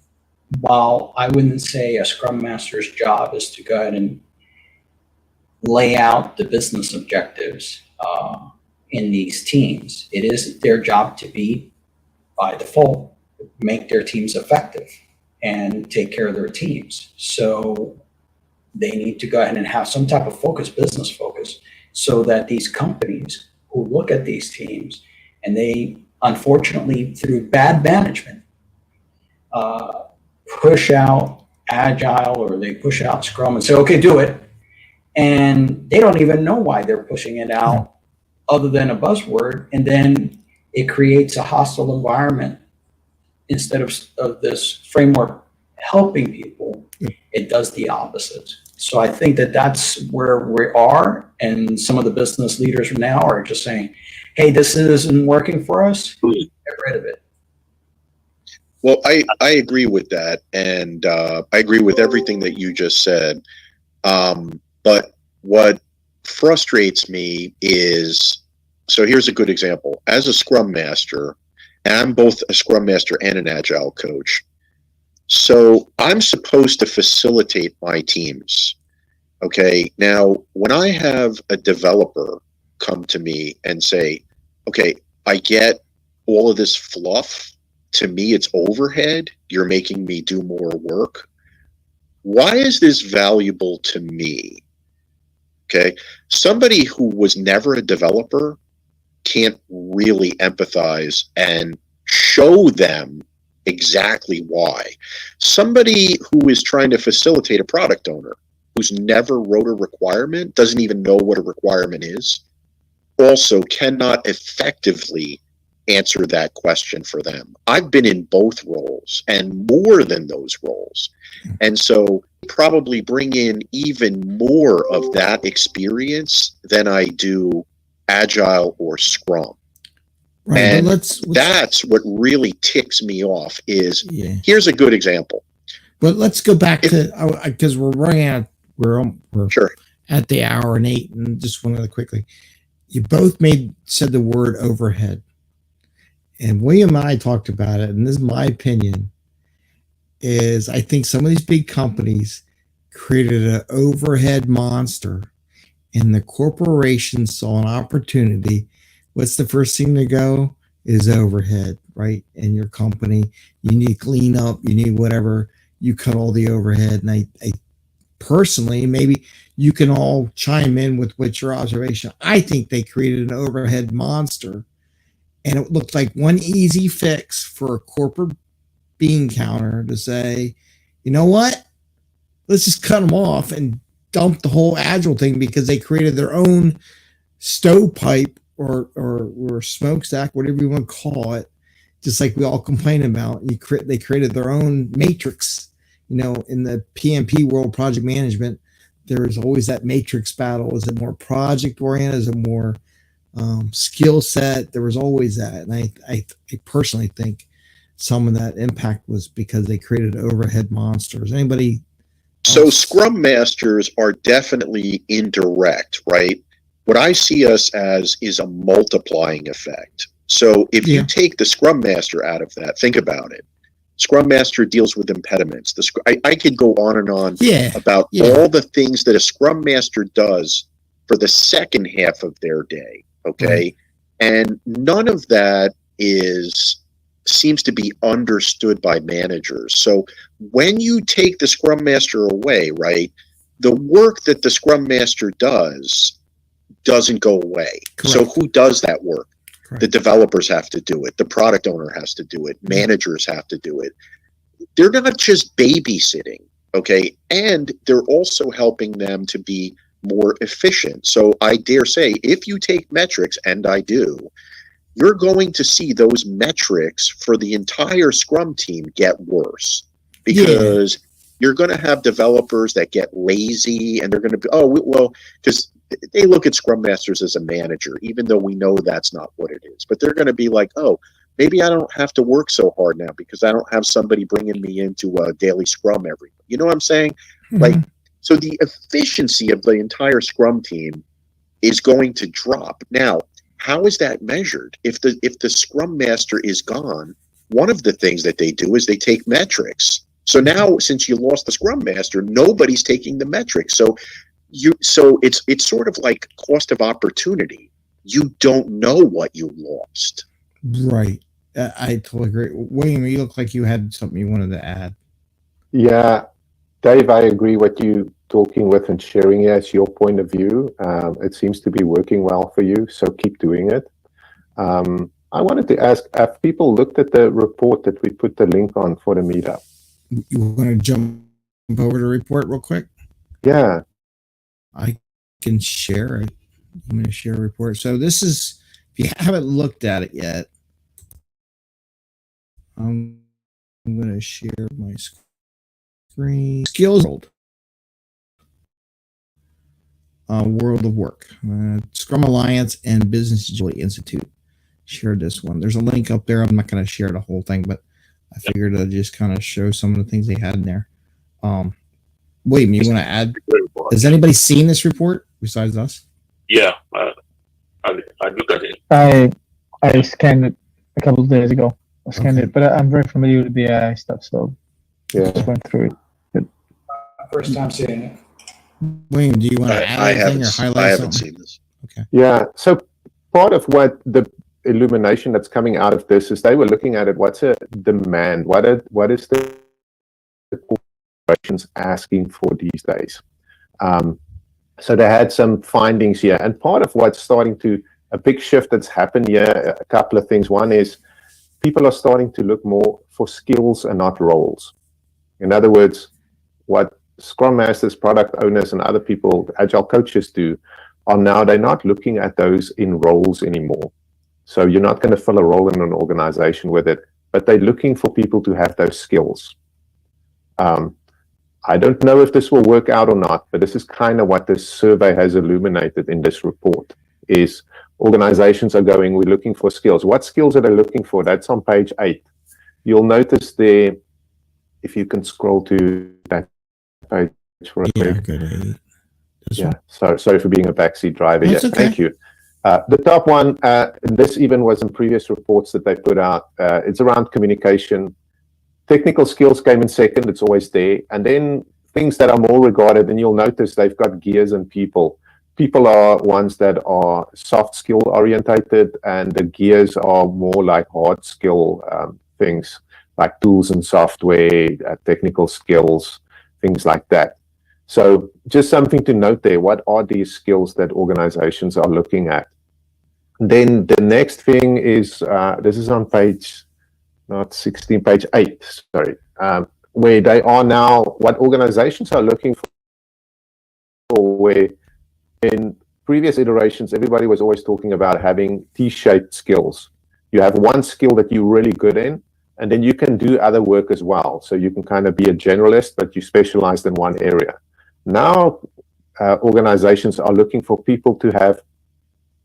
while I wouldn't say a Scrum Master's job is to go ahead and lay out the business objectives in these teams, it is their job to be, by default, make their teams effective and take care of their teams. So they need to go ahead and have some type of focus, business focus, so that these companies who look at these teams and they, unfortunately, through bad management, push out Agile or they push out Scrum and say, okay, do it. And they don't even know why they're pushing it out other than a buzzword, and then it creates a hostile environment. Instead of this framework helping people, it does the opposite. So I think that that's where we are, and some of the business leaders now are just saying, hey, this isn't working for us, get rid of it. Well, I agree with that, and I agree with everything that you just said. But what frustrates me is, so here's a good example. As a Scrum Master, and I'm both a Scrum Master and an Agile coach, so I'm supposed to facilitate my teams. Okay, now when I have a developer come to me and say, okay, I get all of this fluff, to me it's overhead, you're making me do more work. Why is this valuable to me? Okay, somebody who was never a developer can't really empathize and show them exactly why. Somebody who is trying to facilitate a product owner who's never wrote a requirement, doesn't even know what a requirement is, also cannot effectively answer that question for them. I've been in both roles and more than those roles. And so probably bring in even more of that experience than I do Agile or Scrum. Right, and let's that's what really ticks me off is, yeah. Here's a good example. But let's go back to, because we're running out, we're Sure. at the hour and 8, and just one other quickly. You both said the word overhead. And William and I talked about it, and this is my opinion, is I think some of these big companies created an overhead monster, and the corporations saw an opportunity. What's the first thing to go is overhead, right? In your company, you need to clean up, you need whatever, you cut all the overhead. And I personally, maybe you can all chime in with what's your observation. I think they created an overhead monster, and it looked like one easy fix for a corporate bean counter to say, you know what? Let's just cut them off and dump the whole Agile thing, because they created their own stovepipe or smokestack, whatever you want to call it, just like we all complain about. They created their own matrix. You know, in the PMP world, project management, there's always that matrix battle. Is it more project oriented? Is it more skill set? There was always that. And I personally think some of that impact was because they created overhead monsters. Anybody else? So Scrum Masters are definitely indirect, right? What I see us as is a multiplying effect. So if you take the Scrum Master out of that, think about it. Scrum Master deals with impediments. I could go on and on about all the things that a Scrum Master does for the second half of their day, okay? And none of that seems to be understood by managers. So when you take the Scrum Master away, right, the work that the Scrum Master doesn't go away. Correct. So who does that work? Correct. The developers have to do it. The product owner has to do it. Managers have to do it. They're not just babysitting, okay? And they're also helping them to be more efficient. So I dare say, if you take metrics, and I do, you're going to see those metrics for the entire Scrum team get worse, because you're going to have developers that get lazy, and they're going to be, because they look at Scrum Masters as a manager, even though we know that's not what it is. But they're going to be like, maybe I don't have to work so hard now because I don't have somebody bringing me into a daily Scrum every. You know what I'm saying? Mm-hmm. Like, so the efficiency of the entire Scrum team is going to drop. Now, how is that measured? If the Scrum Master is gone, one of the things that they do is they take metrics. So now, since you lost the Scrum Master, nobody's taking the metrics. So it's sort of like cost of opportunity. You don't know what you lost. Right. I totally agree. William, you look like you had something you wanted to add. Yeah, Dave, I agree with you talking with and sharing as your point of view. It seems to be working well for you, so keep doing it. I wanted to ask, have people looked at the report that we put the link on for the meetup? You want to jump over the report real quick? Yeah. I can share it. I'm going to share a report. So this is, if you haven't looked at it yet, I'm going to share my screen. Skills World. World of Work. Scrum Alliance and Business Agility Institute shared this one. There's a link up there. I'm not going to share the whole thing, but I figured I'd just kind of show some of the things they had in there. William, you want to add? Has anybody seen this report besides us? Yeah, I looked at it. I scanned it a couple of days ago. I scanned it, but I'm very familiar with the AI stuff, so Yeah. just went through it. First time seeing it. William, do you want to add anything or highlight I haven't something? seen this. Okay. Yeah. So part of what the illumination that's coming out of this is they were looking at it. What's a demand? What is the corporations asking for these days? So they had some findings here, and part of what's starting to a big shift that's happened here. A couple of things. One is people are starting to look more for skills and not roles. In other words, what Scrum Masters, product owners, and other people, Agile coaches do, are now they're not looking at those in roles anymore. So you're not going to fill a role in an organization with it, but they're looking for people to have those skills. I don't know if this will work out or not, but this is kind of what this survey has illuminated in this report, is organizations are going, we're looking for skills. What skills are they looking for? That's on page 8. You'll notice there, if you can scroll to that page for a quick. Good. Yeah, sorry for being a backseat driver. That's Yeah, okay. thank you. The top one, this even was in previous reports that they put out. It's around communication. Technical skills came in second. It's always there. And then things that are more regarded, and you'll notice they've got gears and people. People are ones that are soft skill orientated, and the gears are more like hard skill things, like tools and software, technical skills, things like that. So just something to note there. What are these skills that organizations are looking at? Then the next thing is, this is on page, not 16, page 8, sorry, where they are now, what organizations are looking for, where in previous iterations, everybody was always talking about having T-shaped skills. You have one skill that you're really good in, and then you can do other work as well. So you can kind of be a generalist, but you specialized in one area. Now, organizations are looking for people to have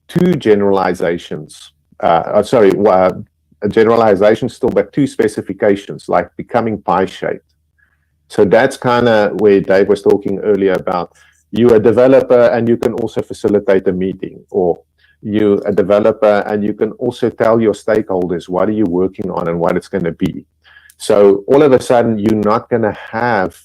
two generalizations. A generalization still, but two specifications, like becoming pie-shaped. So that's kind of where Dave was talking earlier about you're a developer and you can also facilitate a meeting, or you're a developer and you can also tell your stakeholders what are you working on and what it's going to be. So all of a sudden, you're not going to have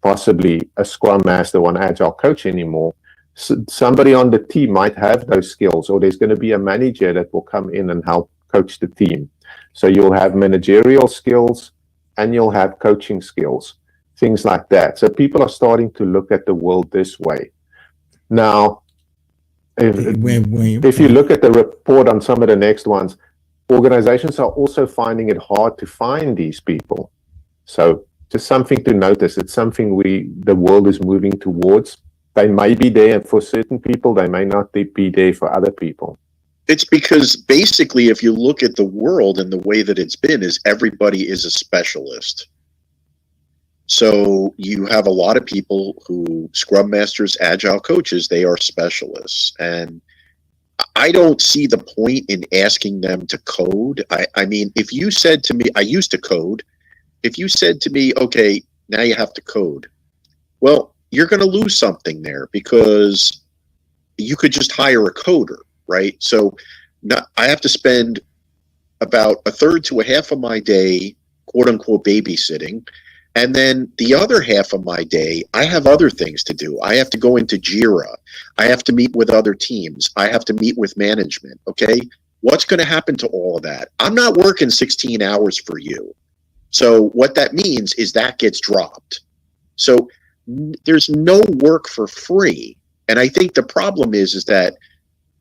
possibly a Scrum Master or an Agile coach anymore. So somebody on the team might have those skills, or there's going to be a manager that will come in and help coach the team. So you'll have managerial skills and you'll have coaching skills, things like that. So people are starting to look at the world this way. Now, if you look at the report on some of the next ones, organizations are also finding it hard to find these people. So just something to notice. It's something the world is moving towards. They may be there for certain people. They may not be there for other people. It's because basically, if you look at the world and the way that it's been, is everybody is a specialist. So you have a lot of people who, Scrum Masters, Agile coaches, they are specialists. And I don't see the point in asking them to code. I mean, if you said to me, I used to code. If you said to me, okay, now you have to code. Well, you're going to lose something there, because you could just hire a coder, right? So I have to spend about a third to a half of my day, quote unquote, babysitting. And then the other half of my day, I have other things to do. I have to go into Jira. I have to meet with other teams. I have to meet with management. Okay. What's going to happen to all of that? I'm not working 16 hours for you. So what that means is that gets dropped. So there's no work for free. And I think the problem is that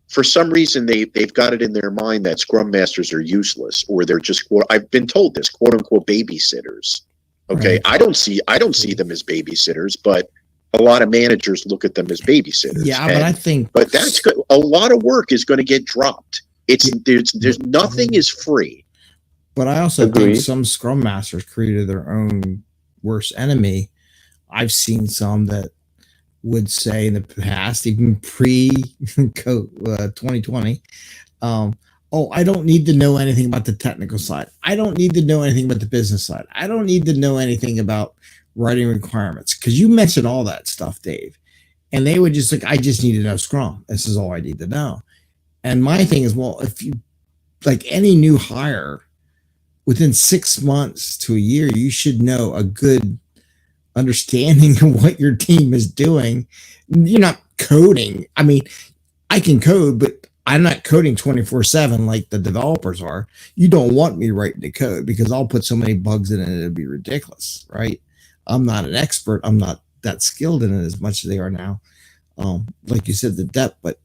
for some reason they've got it in their mind that Scrum Masters are useless, or they're just, I've been told this, quote unquote, babysitters. Okay, right. I don't see them as babysitters, but a lot of managers look at them as babysitters. Yeah, but I think, but that's good. A lot of work is going to get dropped. There's nothing is free. But I also Agreed. think some Scrum Masters created their own worst enemy. I've seen some that would say in the past, even pre-2020, oh, I don't need to know anything about the technical side. I don't need to know anything about the business side. I don't need to know anything about writing requirements, because you mentioned all that stuff, Dave. And they would just like, I just need to know Scrum. This is all I need to know. And my thing is, well, if you, like any new hire, within 6 months to a year, you should know a good understanding of what your team is doing. You're not coding. I mean, I can code, but I'm not coding 24/7 like the developers are. You don't want me writing the code because I'll put so many bugs in it, it'll be ridiculous, right? I'm not an expert. I'm not that skilled in it as much as they are now. Like you said, the depth, but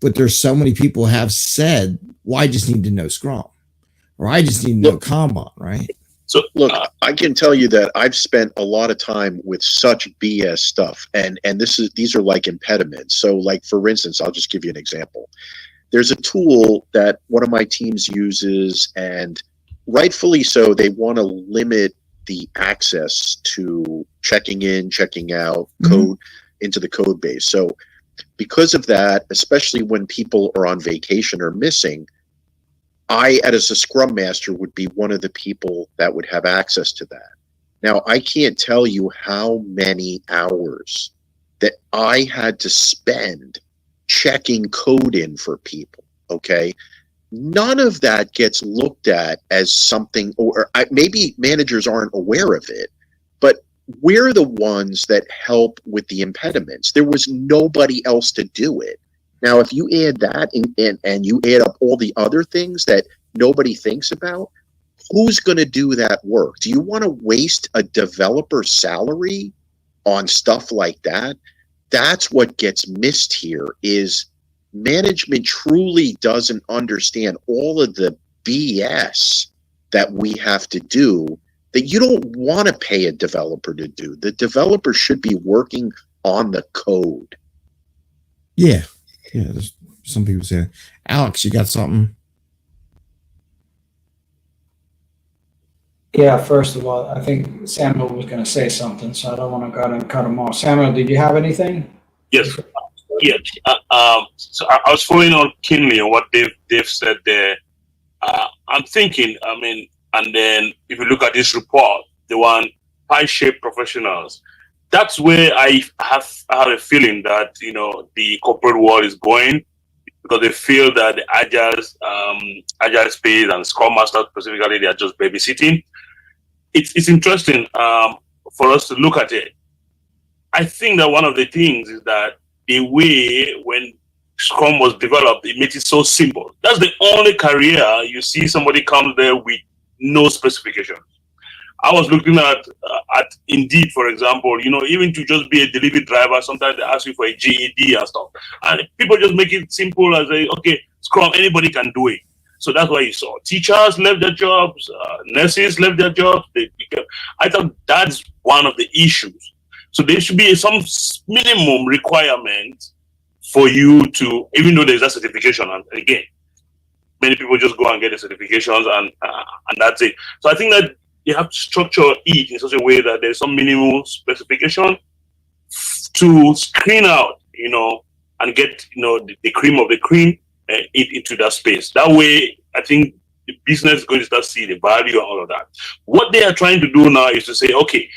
there's so many people have said, well, I just need to know Scrum, or I just need to know Kanban, right? So look, I can tell you that I've spent a lot of time with such BS stuff, and these are like impediments. So like, for instance, I'll just give you an example. There's a tool that one of my teams uses, and rightfully so, they want to limit the access to checking in, checking out code into the code base. So because of that, especially when people are on vacation or missing, I, as a Scrum Master, would be one of the people that would have access to that. Now, I can't tell you how many hours that I had to spend checking code in for people, okay? None of that gets looked at as something, or maybe managers aren't aware of it, but we're the ones that help with the impediments. There was nobody else to do it. Now, if you add that and you add up all the other things that nobody thinks about, who's going to do that work? Do you want to waste a developer's salary on stuff like that? That's what gets missed here, is management truly doesn't understand all of the BS that we have to do that you don't want to pay a developer to do. The developer should be working on the code. Yeah. Yeah. There's some people say, Alex, you got something? Yeah, first of all, I think Samuel was going to say something, so I don't want to cut him off. Samuel, did you have anything? Yes. Yeah. So I was following on keenly on what Dave said there. I'm thinking, I mean, and then if you look at this report, the one pie-shaped professionals, that's where I have a feeling that, you know, the corporate world is going, because they feel that the agile space and Scrum Master specifically, they are just babysitting. It's interesting for us to look at it. I think that one of the things is that the way when Scrum was developed, it made it so simple. That's the only career you see somebody comes there with no specifications. I was looking at Indeed, for example, you know, even to just be a delivery driver, sometimes they ask you for a GED and stuff. And people just make it simple as okay, Scrum, anybody can do it. So that's why you saw teachers left their jobs, nurses left their jobs. I thought that's one of the issues. So there should be some minimum requirement for you to, even though there's a certification, and again, many people just go and get the certifications and that's it. So I think that you have to structure it in such a way that there's some minimal specification to screen out, you know, and get, you know, the cream of the cream into that space. That way, I think the business is going to start seeing the value and all of that. What they are trying to do now is to say, okay,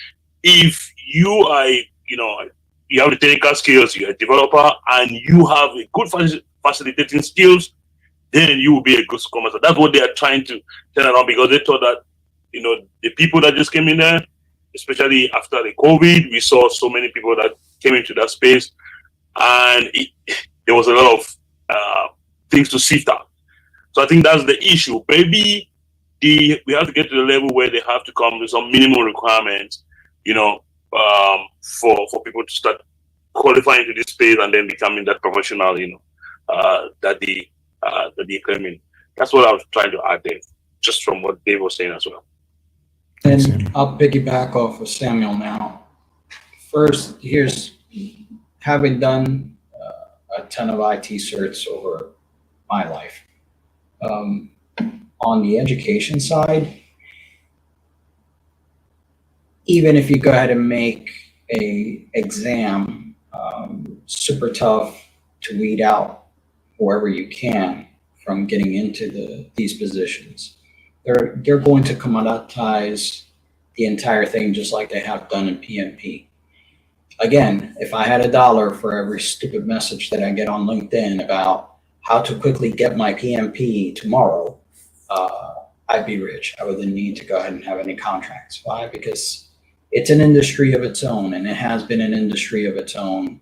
if you are, you know, you have the technical skills, you're a developer, and you have a good facilitating skills, then you will be a good Scrum Master. That's what they are trying to turn around, because they thought that, you know, the people that just came in there, especially after the COVID, we saw so many people that came into that space, and there was a lot of things to sift out. So I think that's the issue. Maybe we have to get to the level where they have to come with some minimum requirements, you know, for people to start qualifying to this space and then becoming that professional, you know, that they claiming. That's what I was trying to add there, just from what Dave was saying as well. And I'll piggyback off of Samuel now. First, here's having done a ton of IT certs over my life, on the education side, even if you go ahead and make a exam super tough to weed out whoever you can from getting into these positions, they're going to commoditize the entire thing just like they have done in PMP. Again, if I had $1 for every stupid message that I get on LinkedIn about how to quickly get my PMP tomorrow, I'd be rich. I wouldn't need to go ahead and have any contracts. Why? Because it's an industry of its own, and it has been an industry of its own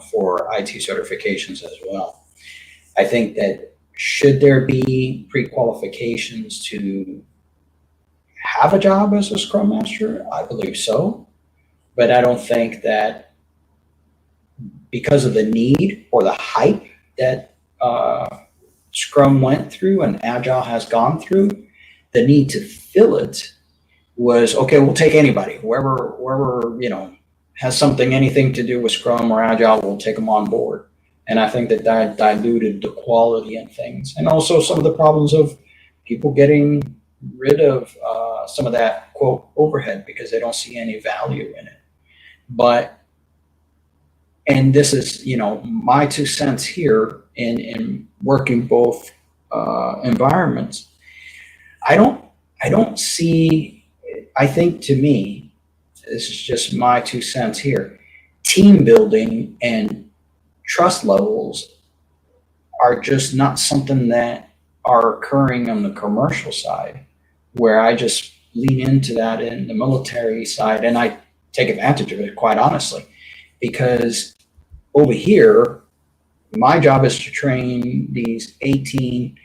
for IT certifications as well. I think that should there be pre-qualifications to have a job as a Scrum Master? I believe so. But I don't think that because of the need or the hype that Scrum went through and Agile has gone through, the need to fill it was, okay, we'll take anybody, whoever has anything to do with Scrum or Agile, we'll take them on board. And I think that diluted the quality and things. And also some of the problems of people getting rid of some of that, quote, overhead because they don't see any value in it. But, and this is, my 2 cents here in working both environments. I don't see, I think to me, this is just my 2 cents here, team building and trust levels are just not something that are occurring on the commercial side, where I just lean into that in the military side, and I take advantage of it, quite honestly, because over here, my job is to train these 18,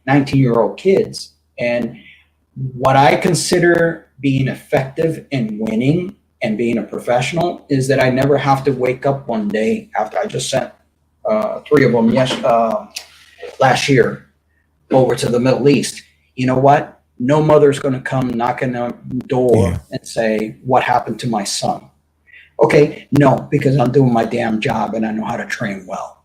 19-year-old kids. And what I consider being effective and winning and being a professional is that I never have to wake up one day after I just sent 3 of them last year over to the Middle East. You know what? No mother's going to come knocking on the door and say, what happened to my son? Okay, no, because I'm doing my damn job and I know how to train well.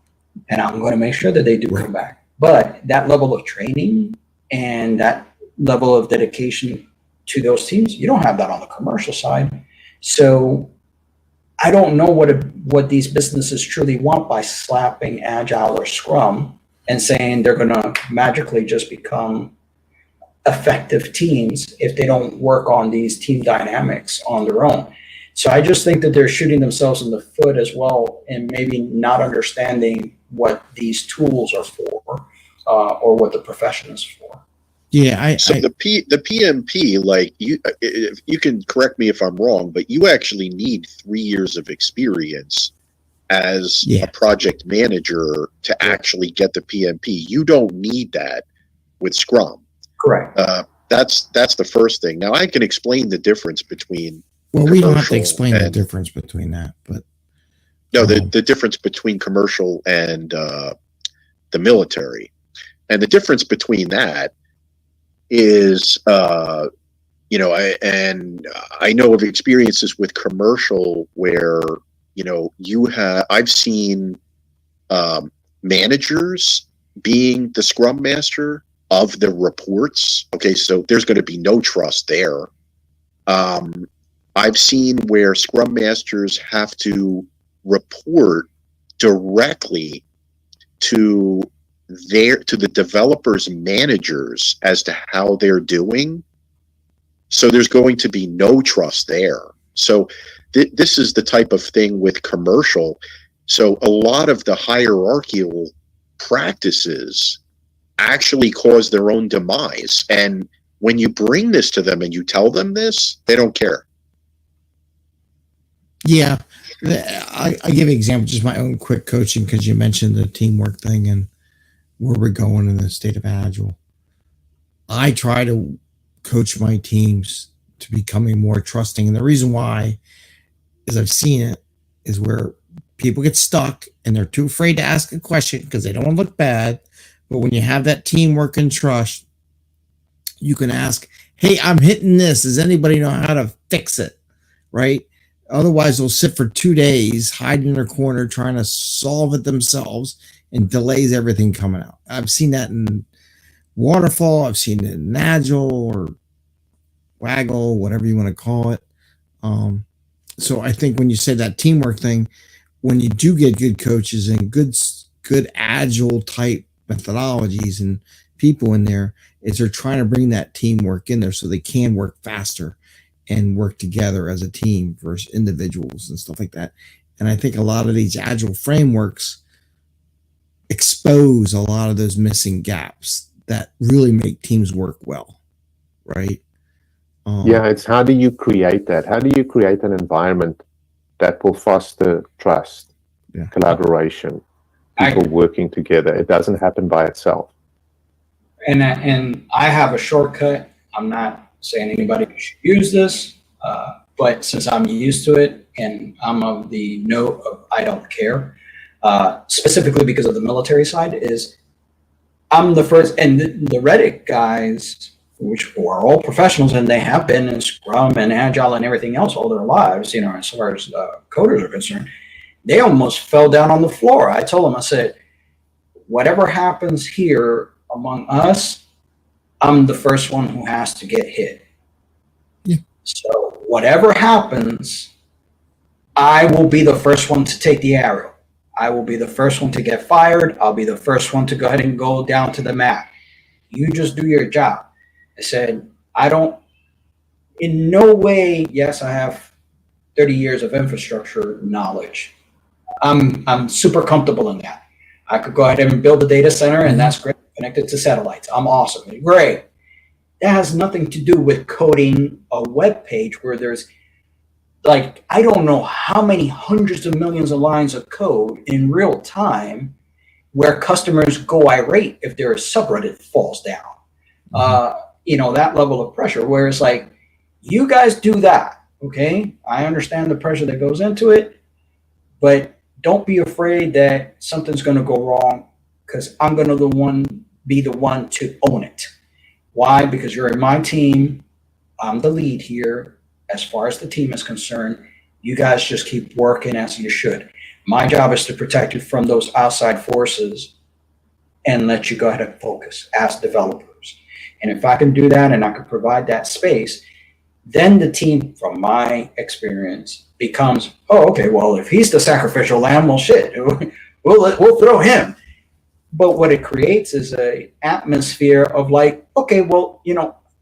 And I'm going to make sure that they do come back. But that level of training and that level of dedication to those teams, you don't have that on the commercial side. So I don't know what these businesses truly want by slapping Agile or Scrum and saying they're going to magically just become effective teams if they don't work on these team dynamics on their own. So I just think that they're shooting themselves in the foot as well, and maybe not understanding what these tools are for, or what the profession is for. Yeah, the PMP, like you can correct me if I'm wrong, but you actually need 3 years of experience as a project manager to actually get the PMP. You don't need that with Scrum. Correct. That's the first thing. Now I can explain the difference between. Well, we don't have to explain the difference between that, but no, the difference between commercial and the military, and the difference between that is, I know of experiences with commercial where I've seen managers being the Scrum Master of the reports. Okay, so there's going to be no trust there. I've seen where Scrum Masters have to report directly to the developers' managers as to how they're doing. So there's going to be no trust there. So this is the type of thing with commercial. So a lot of the hierarchical practices actually cause their own demise. And when you bring this to them and you tell them this, they don't care. Yeah. I give an example, just my own quick coaching, because you mentioned the teamwork thing and where we're going in the state of Agile. I try to coach my teams to becoming more trusting. And the reason why is I've seen it is where people get stuck and they're too afraid to ask a question because they don't want to look bad. But when you have that teamwork and trust, you can ask, hey, I'm hitting this. Does anybody know how to fix it? Right? Otherwise, they'll sit for 2 days, hide in their corner, trying to solve it themselves, and delays everything coming out. I've seen that in Waterfall. I've seen it in Agile or Waggle, whatever you want to call it. So I think when you say that teamwork thing, when you do get good coaches and good Agile type methodologies and people in there, is they're trying to bring that teamwork in there so they can work faster and work together as a team versus individuals and stuff like that. And I think a lot of these Agile frameworks expose a lot of those missing gaps that really make teams work well, right? Yeah, it's how do you create that? How do you create an environment that will foster trust, collaboration, people working together? It doesn't happen by itself. And I have a shortcut. I'm not saying anybody should use this, but since I'm used to it and I'm of the note of I don't care, specifically because of the military side, is I'm the first, and the Reddit guys, which are all professionals, and they have been in Scrum and Agile and everything else all their lives, as far as coders are concerned, they almost fell down on the floor. I told them, I said, whatever happens here among us, I'm the first one who has to get hit. Yeah. So whatever happens, I will be the first one to take the arrow. I will be the first one to get fired. I'll be the first one to go ahead and go down to the mat. You just do your job. I said, I don't, in no way, yes, I have 30 years of infrastructure knowledge. I'm super comfortable in that. I could go ahead and build a data center, and that's great. Connected to satellites. I'm awesome. Great. That has nothing to do with coding a web page where there's, like, I don't know how many hundreds of millions of lines of code in real time where customers go irate if their subreddit falls down. That level of pressure, where it's like, you guys do that, okay? I understand the pressure that goes into it, but don't be afraid that something's going to go wrong, because I'm going to be the one to own it. Why? Because you're in my team. I'm the lead here. As far as the team is concerned, you guys just keep working as you should. My job is to protect you from those outside forces and let you go ahead and focus as developers. And if I can do that and I can provide that space, then the team, from my experience, becomes, oh, okay, well, if he's the sacrificial lamb, well, shit, we'll throw him. But what it creates is an atmosphere of like, okay, well,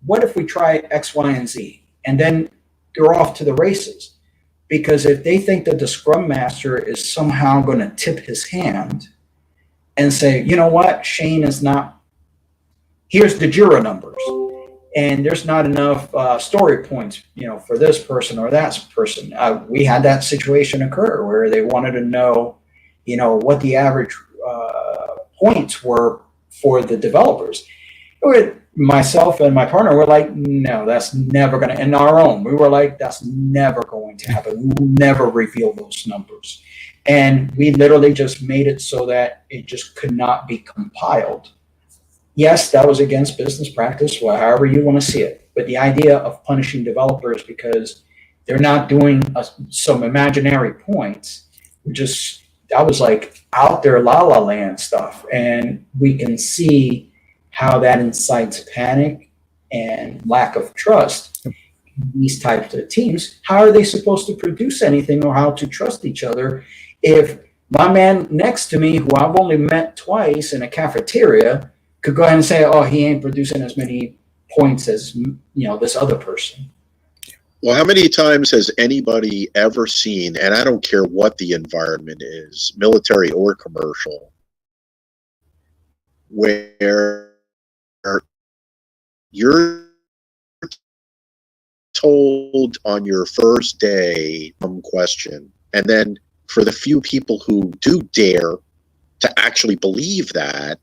what if we try X, Y, and Z? And then they're off to the races. Because if they think that the Scrum Master is somehow going to tip his hand and say, you know what, Shane is not, here's the Jira numbers, and there's not enough story points, for this person or that person. We had that situation occur where they wanted to know, what the average points were for the developers. Myself and my partner were like, no, that's never going to, in our own, we were like, that's never going to happen. We will never reveal those numbers. And we literally just made it so that it just could not be compiled. Yes, that was against business practice, however you want to see it. But the idea of punishing developers because they're not doing some imaginary points, that was like out there la la land stuff. And we can see how that incites panic and lack of trust in these types of teams. How are they supposed to produce anything or how to trust each other if my man next to me, who I've only met twice in a cafeteria, could go ahead and say, oh, he ain't producing as many points as, this other person? Well, how many times has anybody ever seen, and I don't care what the environment is, military or commercial, where you're told on your first day some question, and then for the few people who do dare to actually believe that,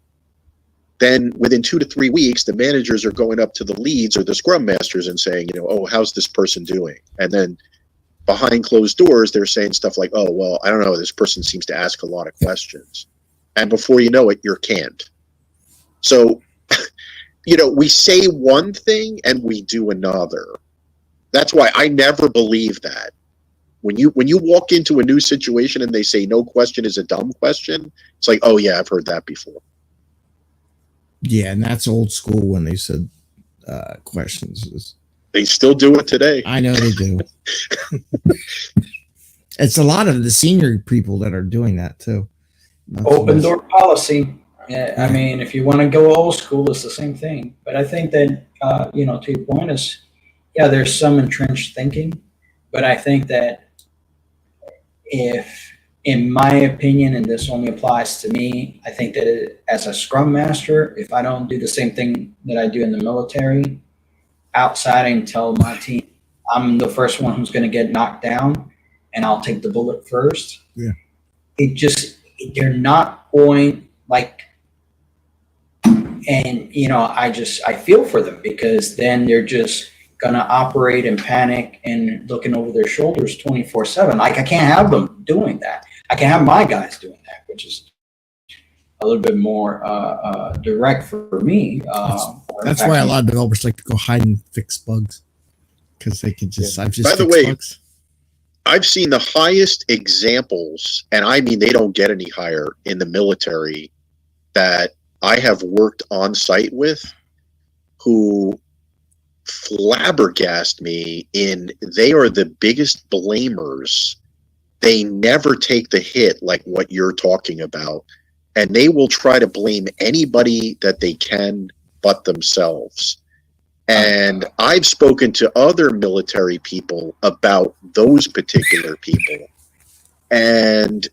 then within 2 to 3 weeks, the managers are going up to the leads or the scrum masters and saying, oh, how's this person doing? And then behind closed doors, they're saying stuff like, oh, well, I don't know, this person seems to ask a lot of questions. And before you know it, you're canned. So, we say one thing and we do another. That's why I never believe that. When you walk into a new situation and they say no question is a dumb question, it's like, oh yeah, I've heard that before. Yeah, and that's old school when they said questions. They still do it today. I know they do. It's a lot of the senior people that are doing that too. Open door policy. I mean, if you want to go old school, it's the same thing. But I think that, to your point is, yeah, there's some entrenched thinking. But I think that if, in my opinion, and this only applies to me, I think that as a Scrum Master, if I don't do the same thing that I do in the military, outside and tell my team, I'm the first one who's going to get knocked down and I'll take the bullet first. Yeah. They're not going like, and I feel for them, because then they're just gonna operate in panic and looking over their shoulders 24/7. Like, I can't have them doing that. I can have my guys doing that, which is a little bit more direct for me. That's why a lot of developers like to go hide and fix bugs, because they can just. I've just. By the way, bugs. I've seen the highest examples, and I mean they don't get any higher in the military, that I have worked on site with, who flabbergast me in they are the biggest blamers. They never take the hit like what you're talking about, and they will try to blame anybody that they can but themselves. And I've spoken to other military people about those particular people, and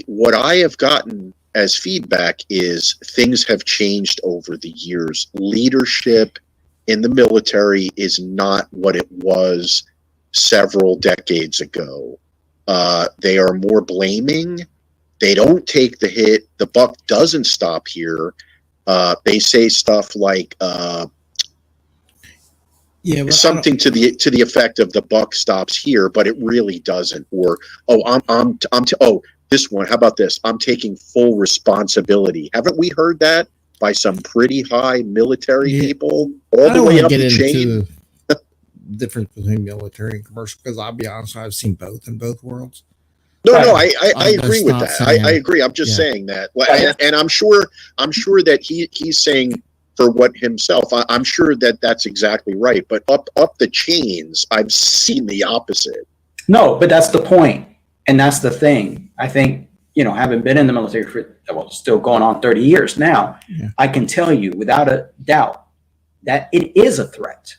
what I have gotten as feedback is things have changed over the years. Leadership in the military is not what it was several decades ago. They are more blaming. They don't take the hit. The buck doesn't stop here. They say stuff like something to the effect of the buck stops here, but it really doesn't. Or this one. How about this? I'm taking full responsibility. Haven't we heard that by some pretty high military people all the way up the chain? The difference between military and commercial, because I'll be honest, I've seen both in both worlds. No, I agree with that. I agree. I'm just saying that, and I'm sure that he's saying for what himself. I'm sure that that's exactly right. But up the chains, I've seen the opposite. No, but that's the point, and that's the thing. I think, having been in the military for, still going on 30 years now, I can tell you without a doubt that it is a threat.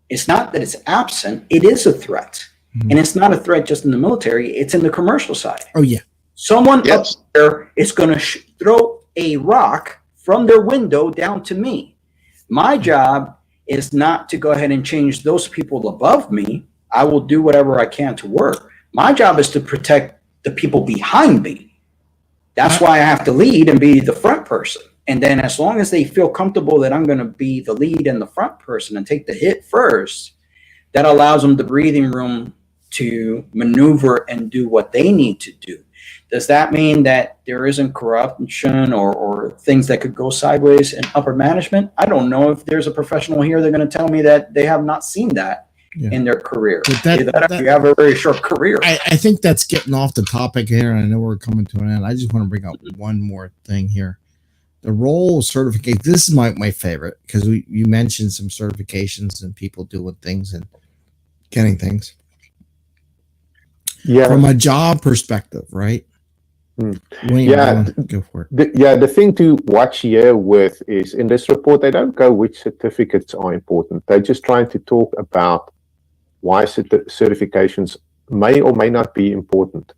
It's not that it's absent, it is a threat. Mm-hmm. And it's not a threat just in the military, it's in the commercial side. Oh, yeah. Someone up there is going to throw a rock from their window down to me. My job is not to go ahead and change those people above me. I will do whatever I can to work. My job is to protect the people behind me. That's why I have to lead and be the front person. And then as long as they feel comfortable that I'm going to be the lead and the front person and take the hit first, that allows them the breathing room to maneuver and do what they need to do. Does that mean that there isn't corruption or things that could go sideways in upper management? I don't know. If there's a professional here, they're going to tell me that they have not seen that in their career. You have a very short career. I think that's getting off the topic here, and I know we're coming to an end. I just want to bring up one more thing here. The role of certification. This is my favorite, because you mentioned some certifications and people doing things and getting things. Yeah. From a job perspective, right? William, go for it. The thing to watch here with is, in this report, they don't go which certificates are important. They're just trying to talk about why certifications may or may not be important.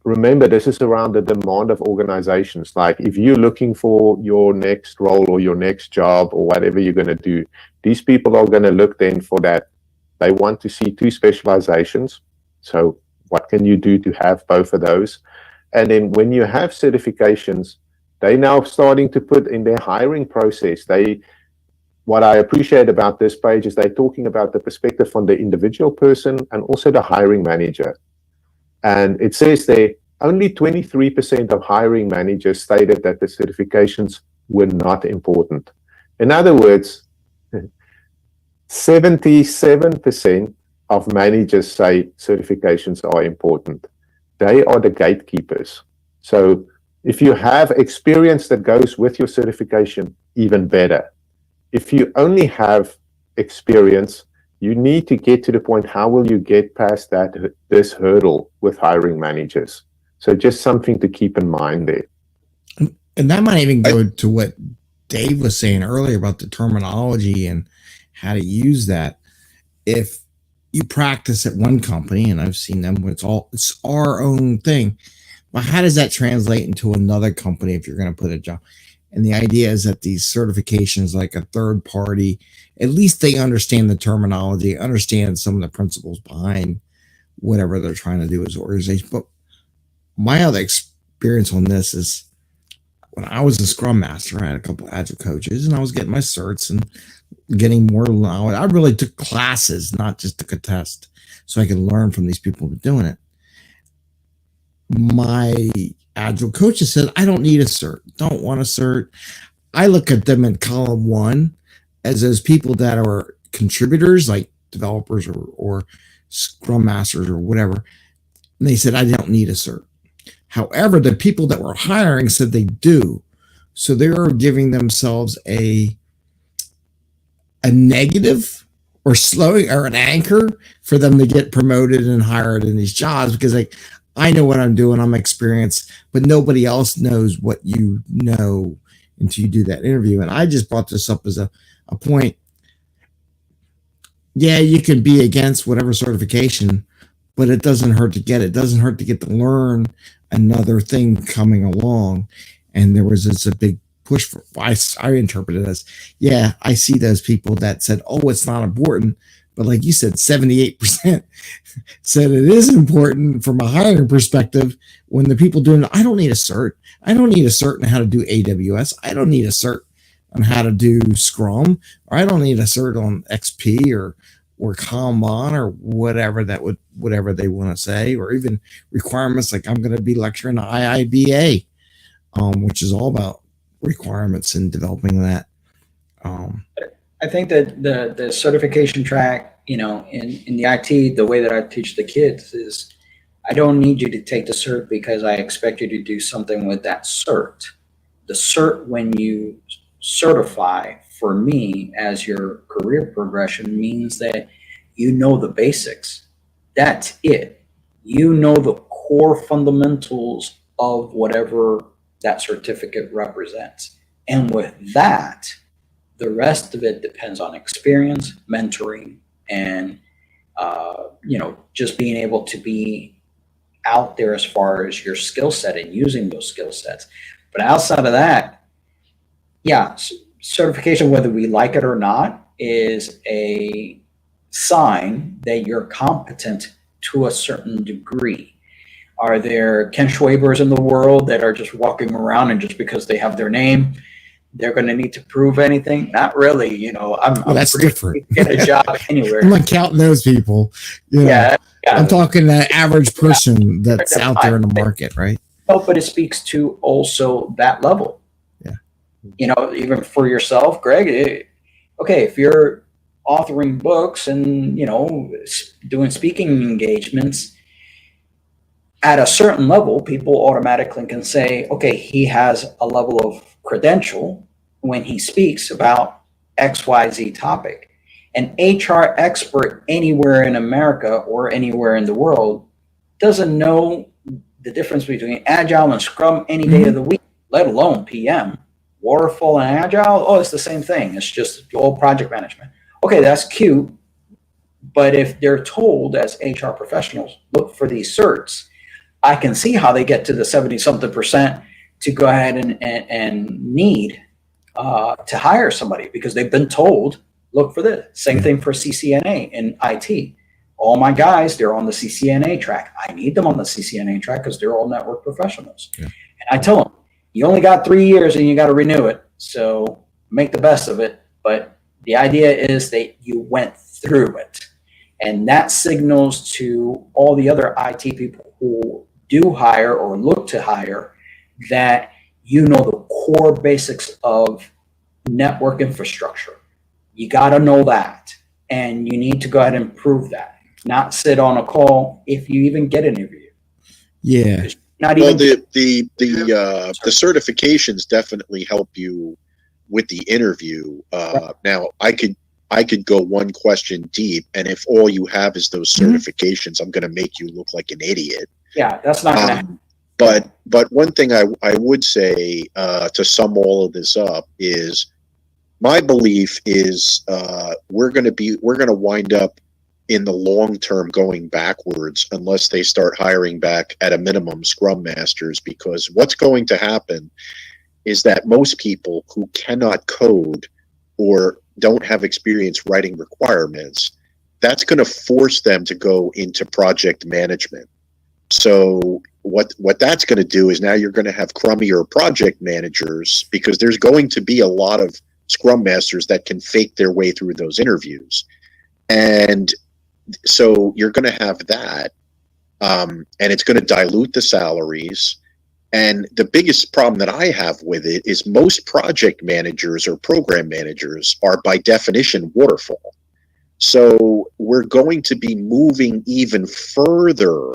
Remember, this is around the demand of organizations. Like, if you're looking for your next role or your next job or whatever you're going to do, these people are going to look then for that. They want to see 2 specializations. So what can you do to have both of those? And then when you have certifications, they now starting to put in their hiring process. What I appreciate about this page is they're talking about the perspective from the individual person and also the hiring manager. And it says there, only 23% of hiring managers stated that the certifications were not important. In other words, 77% of managers say certifications are important. They are the gatekeepers. So if you have experience that goes with your certification, even better. If you only have experience, you need to get to the point, how will you get past this hurdle with hiring managers? So just something to keep in mind there. And that might even go to what Dave was saying earlier about the terminology and how to use that. If you practice at one company, and I've seen them, it's our own thing. Well, how does that translate into another company if you're going to put a job? And the idea is that these certifications, like a third party, at least they understand the terminology, understand some of the principles behind whatever they're trying to do as an organization. But my other experience on this is when I was a Scrum Master, I had a couple of Agile coaches, and I was getting my certs and getting more knowledge. I really took classes, not just took a test, so I could learn from these people who were doing it. My Agile coaches said, I don't need a cert, don't want a cert. I look at them in column one as those people that are contributors, like developers or Scrum Masters or whatever. And they said, I don't need a cert. However, the people that were hiring said they do. So they are giving themselves a negative or slowing or an anchor for them to get promoted and hired in these jobs, because like, I know what I'm doing, I'm experienced, but nobody else knows what you know until you do that interview. And I just brought this up as a point. Yeah, you can be against whatever certification, but it doesn't hurt to get it. It doesn't hurt to get to learn another thing coming along. And there was a big push for, I interpret it as, yeah, I see those people that said, oh, it's not important. But like you said, 78% said it is important from a hiring perspective. When the people doing it, I don't need a cert. I don't need a cert on how to do AWS. I don't need a cert on how to do Scrum, or I don't need a cert on XP or Kanban or whatever whatever they want to say, or even requirements like I'm going to be lecturing the IIBA, which is all about requirements and developing that. I think that the certification track, in the IT, the way that I teach the kids is, I don't need you to take the cert because I expect you to do something with that cert. The cert, when you certify, for me, as your career progression, means that you know the basics. That's it. You know the core fundamentals of whatever that certificate represents. And with that, the rest of it depends on experience, mentoring, and just being able to be out there as far as your skill set and using those skill sets. But outside of that, yeah, certification, whether we like it or not, is a sign that you're competent to a certain degree. Are there Ken Schwabers in the world that are just walking around and just because they have their name, they're going to need to prove anything? Not really. I'm that's different. Get a job anywhere. I'm not counting those people. Yeah. I'm talking the average person that's out there in the market, right? Oh, but it speaks to also that level. Yeah. Even for yourself, Greg, okay, if you're authoring books and, doing speaking engagements, at a certain level, people automatically can say, okay, he has a level of credential when he speaks about XYZ topic. An HR expert anywhere in America or anywhere in the world doesn't know the difference between Agile and Scrum any day of the week, let alone PM. Waterfall and Agile, oh, it's the same thing. It's just all project management. Okay, that's cute. But if they're told as HR professionals, look for these certs, I can see how they get to the 70-something% to go ahead and need to hire somebody, because they've been told, look for this. Same thing for CCNA in IT. All my guys, they're on the CCNA track. I need them on the CCNA track because they're all network professionals. Yeah. And I tell them, you only got 3 years and you got to renew it. So make the best of it. But the idea is that you went through it. And that signals to all the other IT people who do hire or look to hire that you know the core basics of network infrastructure. You got to know that. And you need to go ahead and prove that, not sit on a call if you even get an interview. Yeah. Not Well, even the certifications definitely help you with the interview. Now, I could go one question deep, and if all you have is those certifications, I'm going to make you look like an idiot. Yeah, that's not going to happen. But one thing I would say to sum all of this up is my belief is we're going to wind up in the long term going backwards unless they start hiring back at a minimum Scrum Masters, because what's going to happen is that most people who cannot code or don't have experience writing requirements, that's going to force them to go into project management. So what that's going to do is now you're going to have crummier project managers, because there's going to be a lot of Scrum Masters that can fake their way through those interviews. And so you're going to have that, and it's going to dilute the salaries. And the biggest problem that I have with it is most project managers or program managers are by definition waterfall. So we're going to be moving even further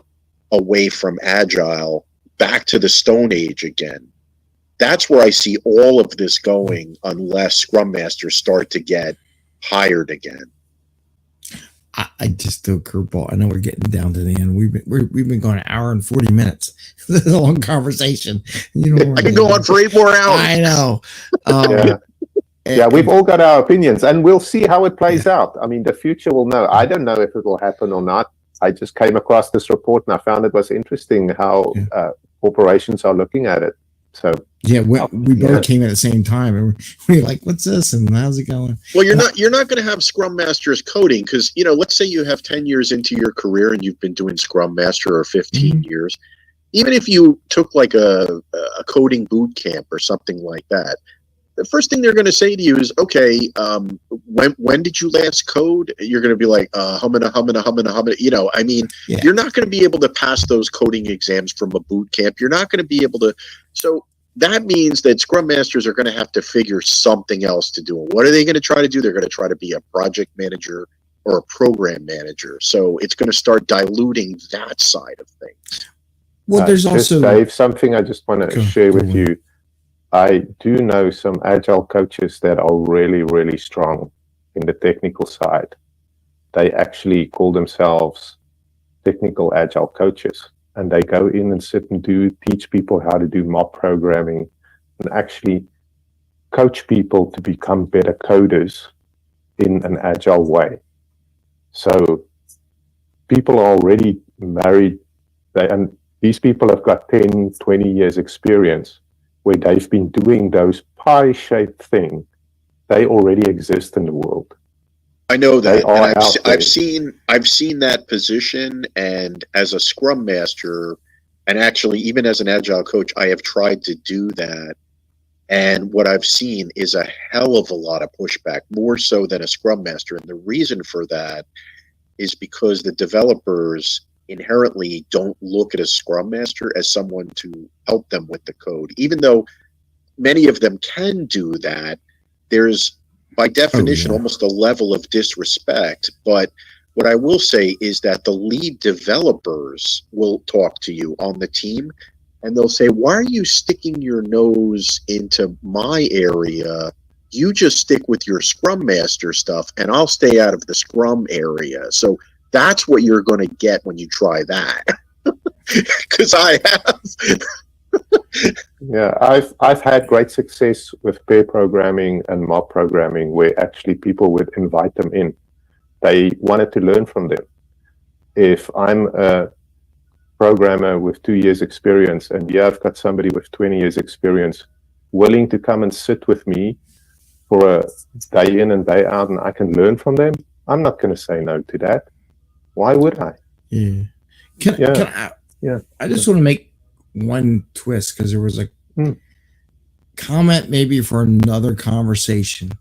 away from Agile back to the Stone Age again. That's where I see all of this going unless Scrum Masters start to get hired again. I just threw a curveball. I know we're getting down to the end. We've been going an hour and 40 minutes. This is a long conversation. You know, I can go on for 8 more hours. I know. Yeah, we've all got our opinions, and we'll see how it plays out. I mean, the future will know. I don't know if it will happen or not. I just came across this report, and I found it was interesting how corporations are looking at it. So yeah, we both came at the same time, and we're like, "What's this? And how's it going?" Well, you're not going to have Scrum Masters coding, because let's say you have 10 years into your career and you've been doing Scrum Master or 15 years. Even if you took like a coding boot camp or something like that, the first thing they're going to say to you is, "Okay, when did you last code?" You're going to be like, "Humming. I mean, you're not going to be able to pass those coding exams from a boot camp. You're not going to be able to. So that means that Scrum Masters are going to have to figure something else to do. What are they going to try to do? They're going to try to be a project manager or a program manager. So it's going to start diluting that side of things. Well, there's also Dave, something I just want to share with you. I do know some Agile coaches that are really, really strong in the technical side. They actually call themselves technical Agile coaches, and they go in and sit and teach people how to do mob programming and actually coach people to become better coders in an Agile way. So people are already married, and these people have got 10, 20 years experience where they've been doing those pie-shaped thing. They already exist in the world. I know that. And I've seen that position, and as a Scrum Master, and actually even as an Agile coach, I have tried to do that. And what I've seen is a hell of a lot of pushback, more so than a Scrum Master. And the reason for that is because the developers inherently don't look at a Scrum Master as someone to help them with the code. Even though many of them can do that, there's by definition almost a level of disrespect. But what I will say is that the lead developers will talk to you on the team, and they'll say, "Why are you sticking your nose into my area? You just stick with your Scrum Master stuff, and I'll stay out of the Scrum area." So that's what you're going to get when you try that. Because I have. Yeah, I've had great success with pair programming and mob programming, where actually people would invite them in. They wanted to learn from them. If I'm a programmer with 2 years experience, and I've got somebody with 20 years experience willing to come and sit with me for a day in and day out, and I can learn from them, I'm not going to say no to that. Why would I? I just want to make one twist, because there was a comment maybe for another conversation,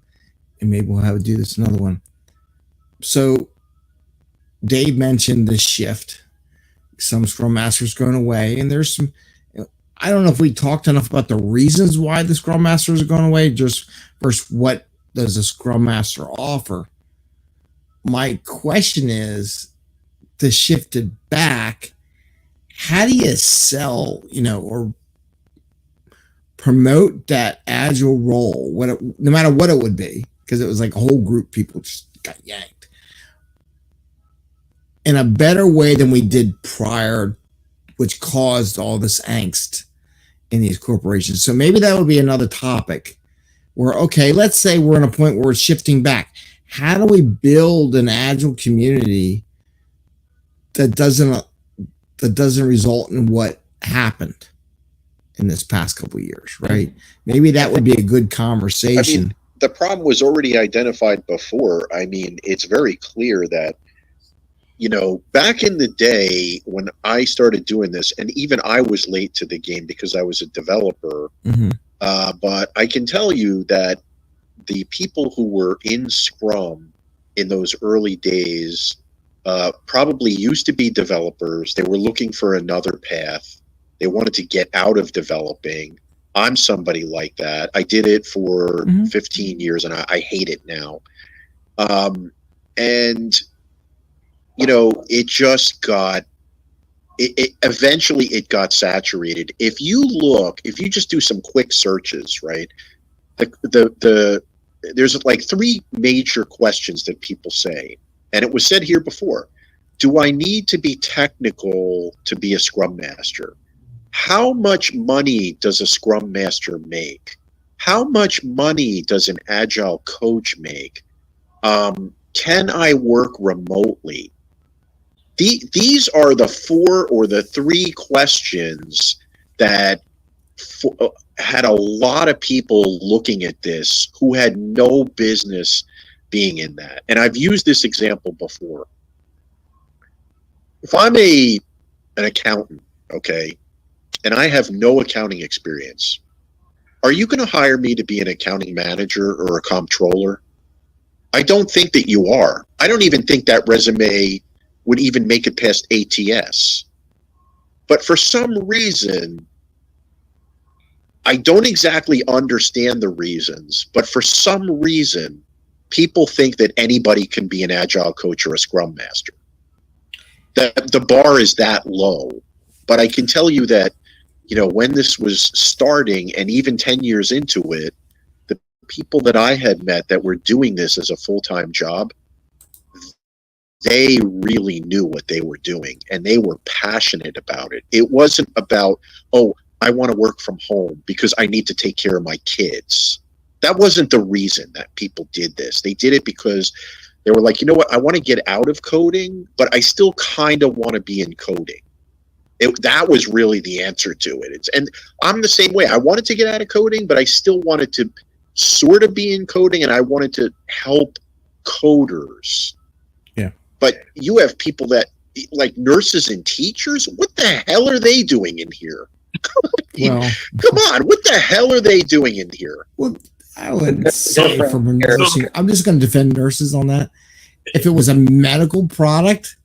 and maybe we'll have to do this another one. So Dave mentioned the shift, some Scrum Masters going away, and there's some, I don't know if we talked enough about the reasons why the Scrum Masters are going away, just versus what does a Scrum Master offer. my question is, to shift it back, how do you sell, or promote that agile role, no matter what it would be, because it was like a whole group of people just got yanked in a better way than we did prior, which caused all this angst in these corporations. So maybe that would be another topic where, okay, let's say we're in a point where we're shifting back. How do we build an agile community that doesn't result in what happened in this past couple of years, right? Maybe that would be a good conversation. I mean, the problem was already identified before. I mean, it's very clear that, back in the day when I started doing this, and even I was late to the game because I was a developer, but I can tell you that the people who were in Scrum in those early days probably used to be developers. They were looking for another path. They wanted to get out of developing. I'm somebody like that. I did it for 15 years and I hate it now. And, it just got, eventually it got saturated. If you just do some quick searches, right? There's like three major questions that people say. And it was said here before. Do I need to be technical to be a Scrum Master? How much money does a Scrum Master make? How much money does an Agile coach make? Can I work remotely? These are the four or the three questions that had a lot of people looking at this who had no business being in that. And I've used this example before. If I'm an accountant, okay, and I have no accounting experience, are you going to hire me to be an accounting manager or a comptroller? I don't think that you are. I don't even think that resume would even make it past ATS. But for some reason, I don't exactly understand the reasons, but for some reason, people think that anybody can be an Agile coach or a Scrum Master. The bar is that low. But I can tell you that, when this was starting and even 10 years into it, the people that I had met that were doing this as a full-time job, they really knew what they were doing and they were passionate about it. It wasn't about, I want to work from home because I need to take care of my kids. That wasn't the reason that people did this. They did it because they were like, I want to get out of coding, but I still kind of want to be in coding. That was really the answer to it. And I'm the same way. I wanted to get out of coding, but I still wanted to sort of be in coding and I wanted to help coders. Yeah. But you have people that, like nurses and teachers, what the hell are they doing in here? Come on, what the hell are they doing in here? Well, I would say from a nursing, I'm just going to defend nurses on that. If it was a medical product,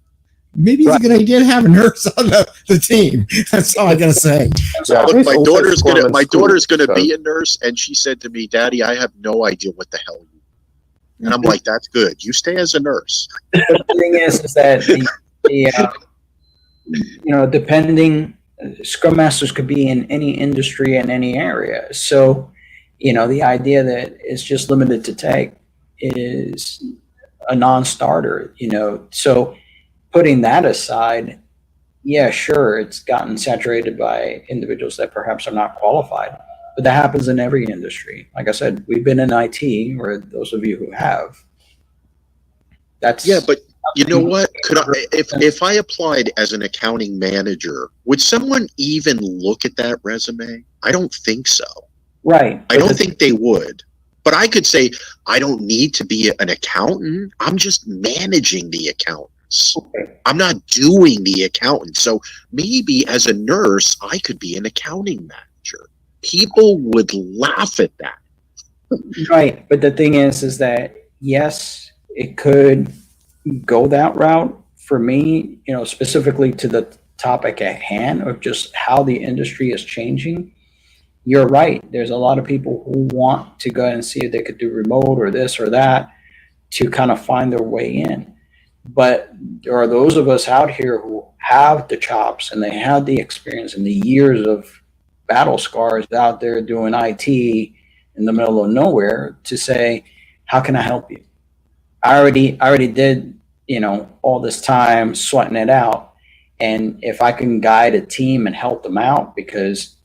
maybe it's a good idea to have a nurse on the team. That's all I got to say. Yeah, look, my daughter's gonna be a nurse, and she said to me, "Daddy, I have no idea what the hell you." And I'm like, "That's good. You stay as a nurse." The thing is that depending. Scrum Masters could be in any industry and any area. So, the idea that it's just limited to tech is a non-starter, So putting that aside, yeah, sure, it's gotten saturated by individuals that perhaps are not qualified, but that happens in every industry. Like I said, we've been in IT, or those of you who have. But you know what? If I applied as an accounting manager, would someone even look at that resume? I don't think so. Right. I don't think they would. But I could say, I don't need to be an accountant. I'm just managing the accountants. Okay. I'm not doing the accountant. So maybe as a nurse, I could be an accounting manager. People would laugh at that. Right. But the thing is that, yes, it could go that route. For me, specifically to the topic at hand of just how the industry is changing, you're right. There's a lot of people who want to go and see if they could do remote or this or that. to kind of find their way in. But there are those of us out here who have the chops and they have the experience and the years of battle scars out there doing IT in the middle of nowhere to say, how can I help you? I already did, all this time sweating it out. And if I can guide a team and help them out, because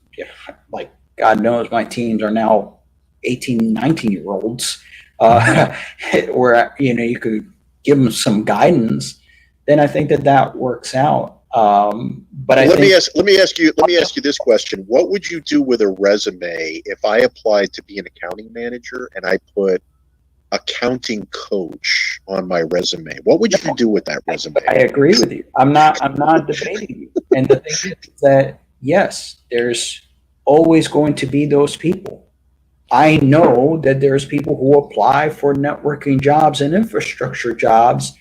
like God knows my teams are now 18, 19-year-olds, where, you could give them some guidance, then I think that works out. But let me ask you this question. What would you do with a resume if I applied to be an accounting manager and I put accounting coach on my resume? What would you do with that resume? I agree with you. I'm not debating you. And the thing is that, yes, there's always going to be those people. I know that there's people who apply for networking jobs and infrastructure jobs,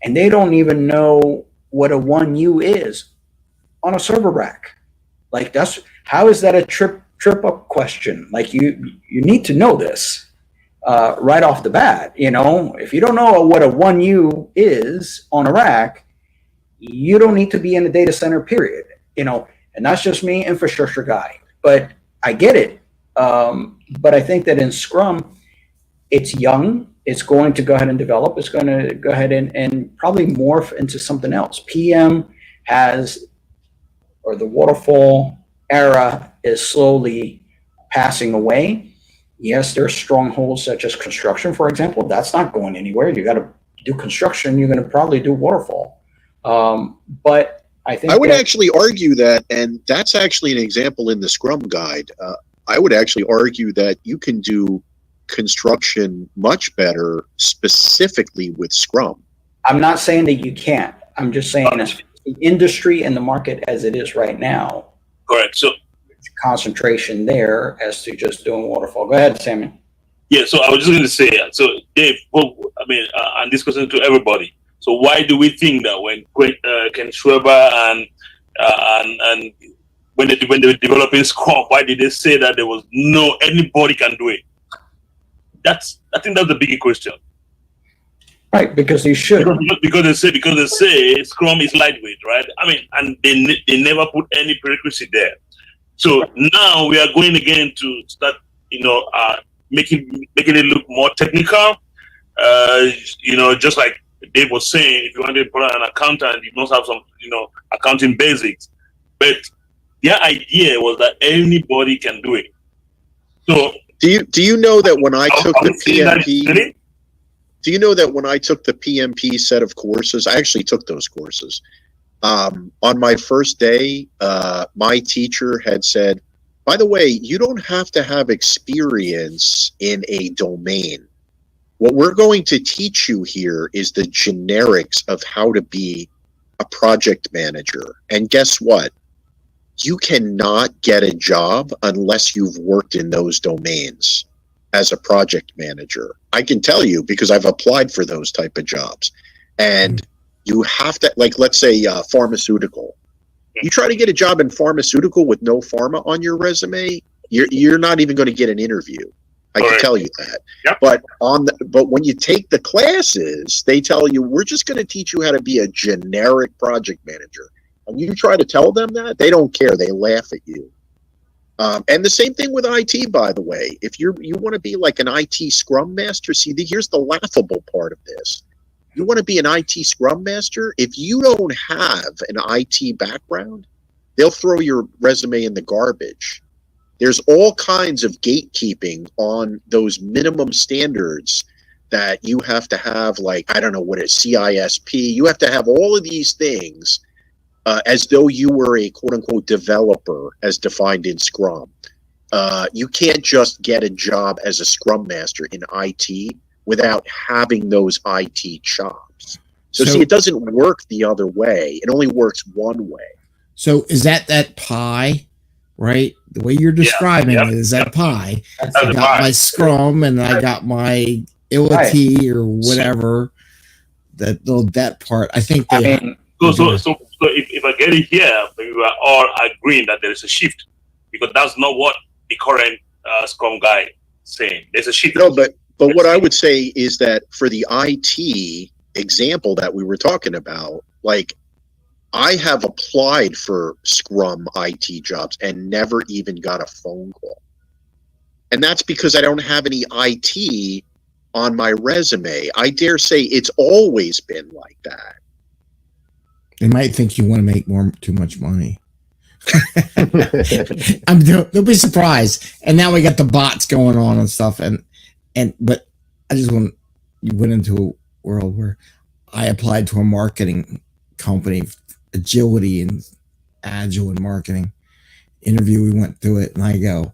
and they don't even know what a 1U is on a server rack. Like, how is that a trip up question? Like, you need to know this right off the bat. If you don't know what a 1U is on a rack, you don't need to be in a data center, period. And that's just me, infrastructure guy. But I get it. But I think that in Scrum, it's young. It's going to go ahead and develop. It's going to go ahead and probably morph into something else. PM the waterfall era is slowly passing away. Yes, there are strongholds such as construction, for example. That's not going anywhere. You got to do construction. You're going to probably do waterfall. But I think I would actually argue that, and that's actually an example in the Scrum guide. I would actually argue that you can do construction much better specifically with Scrum. I'm not saying that you can't. I'm just saying as the industry and the market as it is right now. Correct. So concentration there as to just doing waterfall. Go ahead, Sammy. Yeah, so I was just going to say, so Dave, and this question to everybody. So why do we think that when Ken Schreiber and when they were developing Scrum, why did they say that anybody can do it? I think that's the bigger question. Right, because they should. Because they say Scrum is lightweight, right? And they never put any prerequisite there. So now we are going again to start, making it look more technical. Just like Dave was saying, if you want to put an accountant, you must have some, accounting basics. But their idea was that anybody can do it. So do you know that when I took the PMP, do you know that when I took the PMP set of courses, I actually took those courses. On my first day, my teacher had said, by the way, you don't have to have experience in a domain. What we're going to teach you here is the generics of how to be a project manager. And guess what? You cannot get a job unless you've worked in those domains as a project manager. I can tell you because I've applied for those type of jobs. And you have to, like, let's say pharmaceutical. You try to get a job in pharmaceutical with no pharma on your resume, you're not even going to get an interview. I can tell you that. Yep. But when you take the classes, they tell you, we're just going to teach you how to be a generic project manager. And you try to tell them that, they don't care. They laugh at you. And the same thing with IT, by the way. If you want to be like an IT Scrum Master, here's the laughable part of this. You want to be an IT Scrum Master? If you don't have an IT background, they'll throw your resume in the garbage. There's all kinds of gatekeeping on those minimum standards that you have to have, like, I don't know what it is, CISP. You have to have all of these things as though you were a quote-unquote developer as defined in Scrum. You can't just get a job as a Scrum Master in IT without having those IT chops. So see, it doesn't work the other way. It only works one way. So is that pie, right? The way you're describing it is that pie. I got my Scrum and I got my IoT or whatever. That part, I think. So if I get it here, we are all agreeing that there is a shift, because that's not what the current Scrum guy is saying. There's a shift. No, but But what I would say is that for the IT example that we were talking about, like, I have applied for Scrum IT jobs and never even got a phone call. And that's because I don't have any IT on my resume. I dare say it's always been like that. They might think you want to make too much money. Don't be surprised. And now we got the bots going on and stuff. But I just you went into a world where I applied to a marketing company, agility and agile and marketing interview. We went through it, and I go,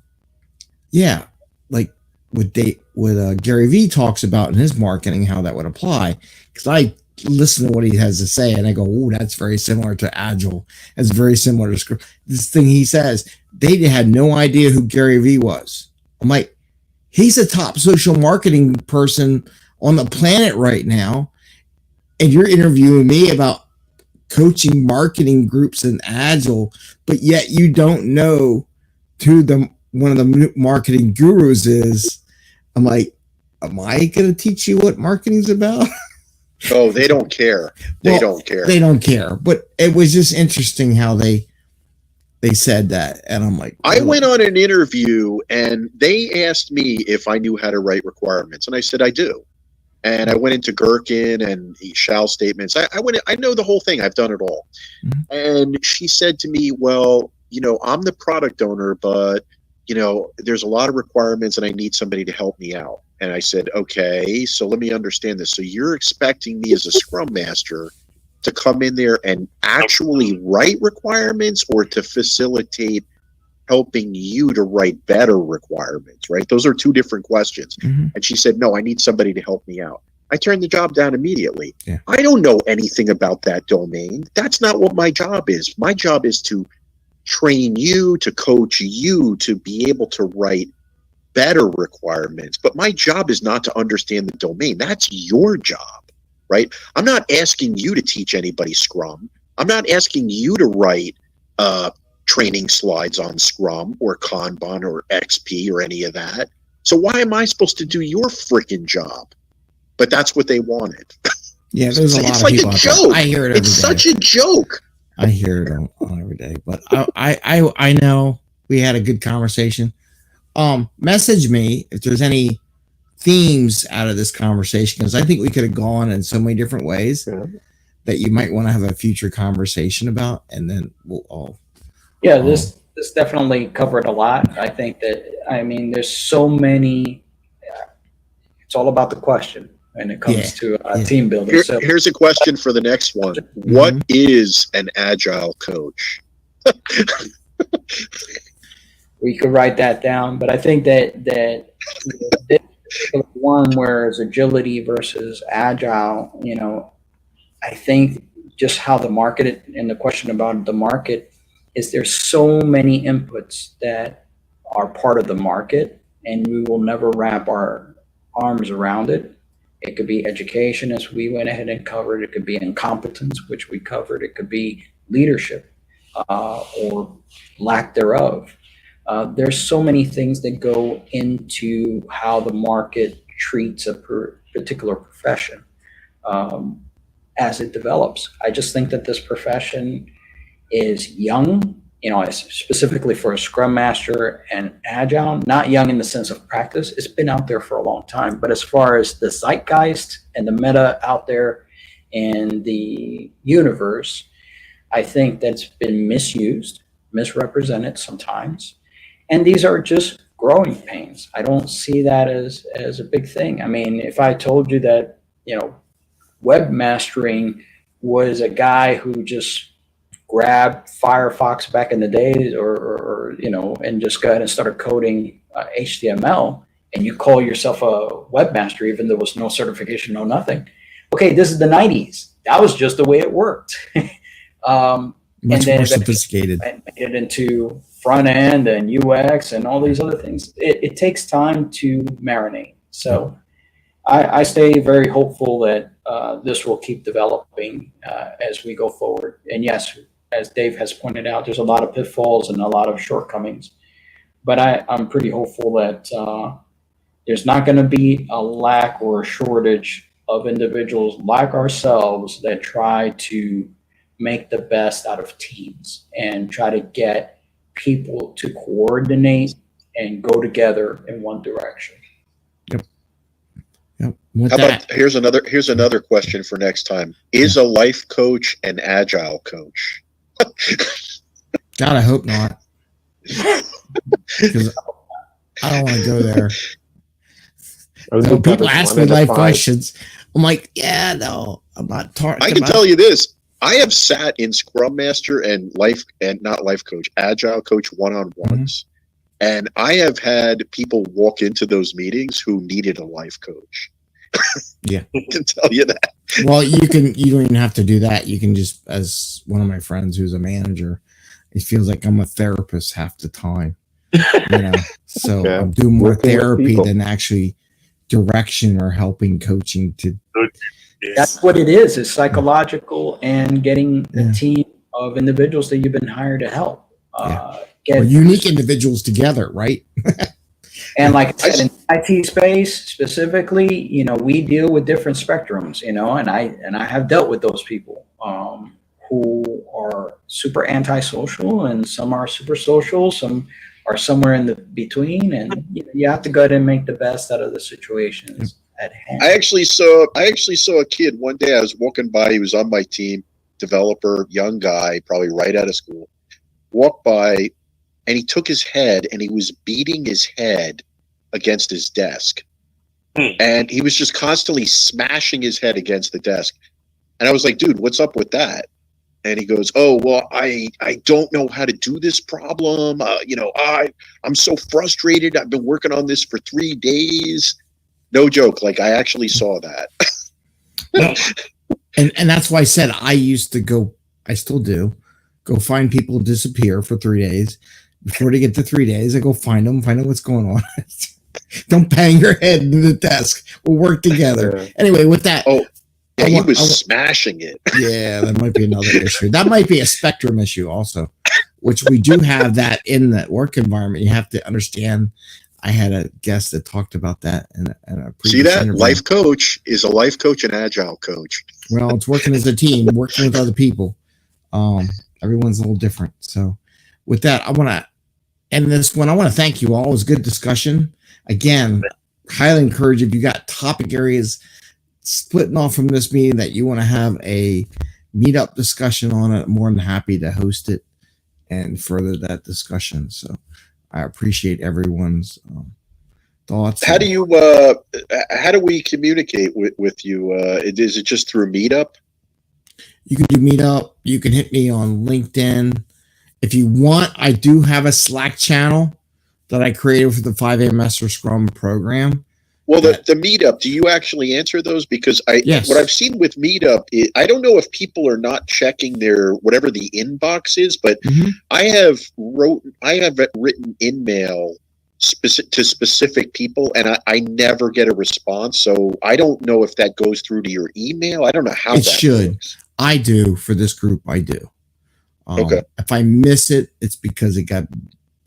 yeah, like what Gary Vee talks about in his marketing, how that would apply. Because I listen to what he has to say, and I go, oh, that's very similar to agile. That's very similar to Scrum. This thing he says, they had no idea who Gary Vee was. I'm like, he's a top social marketing person on the planet right now, and you're interviewing me about coaching marketing groups in agile, but yet you don't know who one of the marketing gurus is. I'm like, am I going to teach you what marketing's about? Oh, they don't care. They don't care. They don't care. But it was just interesting how they said that. And I'm like, I went on an interview and they asked me if I knew how to write requirements. And I said, I do. And I went into Gherkin and shall statements. I know the whole thing. I've done it all. Mm-hmm. And she said to me, well, I'm the product owner, but, there's a lot of requirements and I need somebody to help me out. And I said, okay, so let me understand this. So you're expecting me as a Scrum Master to come in there and actually write requirements, or to facilitate helping you to write better requirements, right? Those are two different questions. Mm-hmm. And she said, no, I need somebody to help me out. I turned the job down immediately. Yeah. I don't know anything about that domain. That's not what my job is. My job is to train you, to coach you, to be able to write better requirements. But my job is not to understand the domain. That's your job, right? I'm not asking you to teach anybody Scrum. I'm not asking you to write training slides on Scrum or Kanban or XP or any of that. So why am I supposed to do your freaking job? But that's what they wanted. Yeah, there's a lot of people. It's like a joke. I hear it every day. It's such a joke. I hear it on every day. But I know we had a good conversation. Message me if there's any themes out of this conversation, because I think we could have gone in so many different ways that you might want to have a future conversation about, and then we'll all. Yeah, this definitely covered a lot. I think that, there's so many. It's all about the question when it comes to team building. Here's a question for the next one. Mm-hmm. What is an agile coach? We could write that down, but I think that this one, whereas agility versus agile, I think just how the market, and the question about the market is, there's so many inputs that are part of the market, and we will never wrap our arms around it. It could be education, as we went ahead and covered. It could be incompetence, which we covered. It could be leadership or lack thereof. There's so many things that go into how the market treats a particular profession as it develops. I just think that this profession is young, specifically for a Scrum Master and Agile, not young in the sense of practice. It's been out there for a long time. But as far as the zeitgeist and the meta out there in the universe, I think that's been misused, misrepresented sometimes. And these are just growing pains. I don't see that as a big thing. If I told you that, webmastering was a guy who just grabbed Firefox back in the days or and just go ahead and started coding HTML, and you call yourself a webmaster, even though there was no certification, no nothing. Okay, this is the 90s. That was just the way it worked. Much more sophisticated. And get into front end and UX and all these other things. It takes time to marinate. So I stay very hopeful that this will keep developing as we go forward. And yes, as Dave has pointed out, there's a lot of pitfalls and a lot of shortcomings. But I'm pretty hopeful that there's not going to be a lack or a shortage of individuals like ourselves that try to make the best out of teams and try to get people to coordinate and go together in one direction. Yep. With How that, about here's another question for next time. Is a life coach an agile coach? God, I hope not. Because I don't want to go there. So people ask me life questions. I'm like, yeah, no, I'm not talking. I can tell you this. I have sat in Scrum Master and not life coach, agile coach one-on-ones. And I have had people walk into those meetings who needed a life coach. Yeah. I can tell you that. Well, you don't even have to do that. You can just, as one of my friends who's a manager, it feels like I'm a therapist half the time. So Yeah. I'm doing more Working with therapy people. than actually direction or helping coaching to. That's what it is. It's psychological and getting Yeah. a team of individuals that you've been hired to help. Or unique individuals together, right? And like I said, in IT space specifically, we deal with different spectrums, and I have dealt with those people who are super antisocial, and some are super social, some are somewhere in the between, and you have to go ahead and make the best out of the situations at hand. I actually saw a kid one day. I was walking by. He was on my team, developer, young guy, probably right out of school. Walked by, and he took his head and he was beating his head against his desk. And he was just constantly smashing his head against the desk. And I was like, dude, what's up with that? And he goes, oh, well, I don't know how to do this problem. I'm so frustrated. I've been working on this for 3 days. No joke. Like, I actually saw that. Well, and that's why I said I used to go, I still do, go find people who disappear for 3 days. Before they get to 3 days, I go find out what's going on. Don't bang your head into the desk. We'll work together. Yeah. Anyway, with that. Oh, yeah, he was smashing it. Yeah, that might be another issue. That might be a spectrum issue also, which we do have that in the work environment. You have to understand. I had a guest that talked about that in a previous See that? interview. Life coach is a life coach and agile coach. Well, it's working as a team, working with other people. Everyone's a little different. So with that, I want to end this one. I want to thank you all. It was a good discussion. Again, highly encourage if you got topic areas splitting off from this meeting that you want to have a meetup discussion on it, more than happy to host it and further that discussion. So I appreciate everyone's thoughts. How do we communicate with you? Is it just through Meetup? You can do Meetup. You can hit me on LinkedIn. If you want, I do have a Slack channel that I created for the 5amMesterScrum program. Well, the Meetup, do you actually answer those? Because Yes. What I've seen with Meetup, I don't know if people are not checking their whatever the inbox is, but I have written in-mail to specific people, and I never get a response. So I don't know if that goes through to your email. I don't know how It that should. works. I do for this group. I do. Okay. If I miss it, it's because it got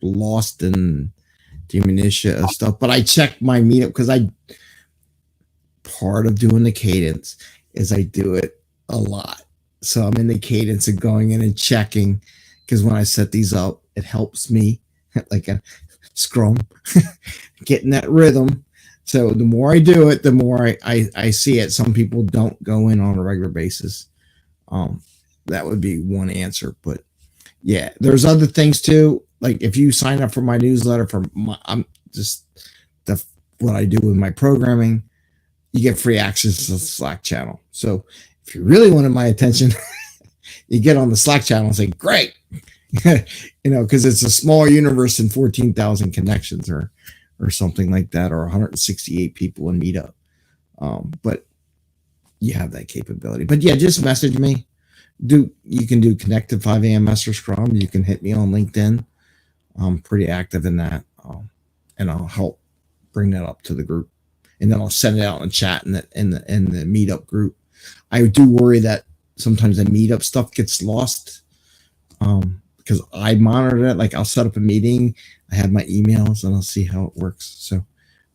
lost in the minutia of stuff. But I check my Meetup because part of doing the cadence is I do it a lot. So I'm in the cadence of going in and checking, because when I set these up, it helps me like a Scrum getting that rhythm. So the more I do it, the more I see it. Some people don't go in on a regular basis. That would be one answer, but yeah, there's other things too. Like if you sign up for my newsletter what I do with my programming, you get free access to the Slack channel. So if you really wanted my attention, you get on the Slack channel and say, great, because it's a small universe and 14,000 connections or something like that, or 168 people in Meetup. But you have that capability. But yeah, just message me. You can do connect to 5amMesterScrum. You can hit me on LinkedIn. I'm pretty active in that, and I'll help bring that up to the group, and then I'll send it out in chat in the Meetup group. I do worry that sometimes the Meetup stuff gets lost, because I monitor it. Like I'll set up a meeting, I have my emails, and I'll see how it works. So,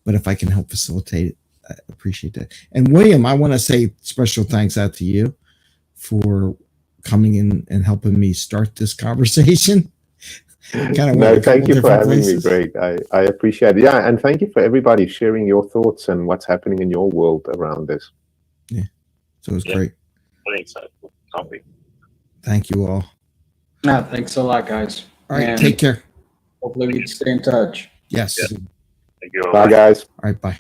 but if I can help facilitate it, I appreciate that. And William, I want to say special thanks out to you for coming in and helping me start this conversation. No, thank you for having me, Greg. I appreciate it. Yeah, and thank you for everybody sharing your thoughts and what's happening in your world around this. Yeah, so it was great. Very insightful topic. Thank you all. Yeah, thanks a lot, guys. All right, And take care. hopefully we can stay in touch. Yes. Yeah. Thank you all. Bye, guys. All right, bye.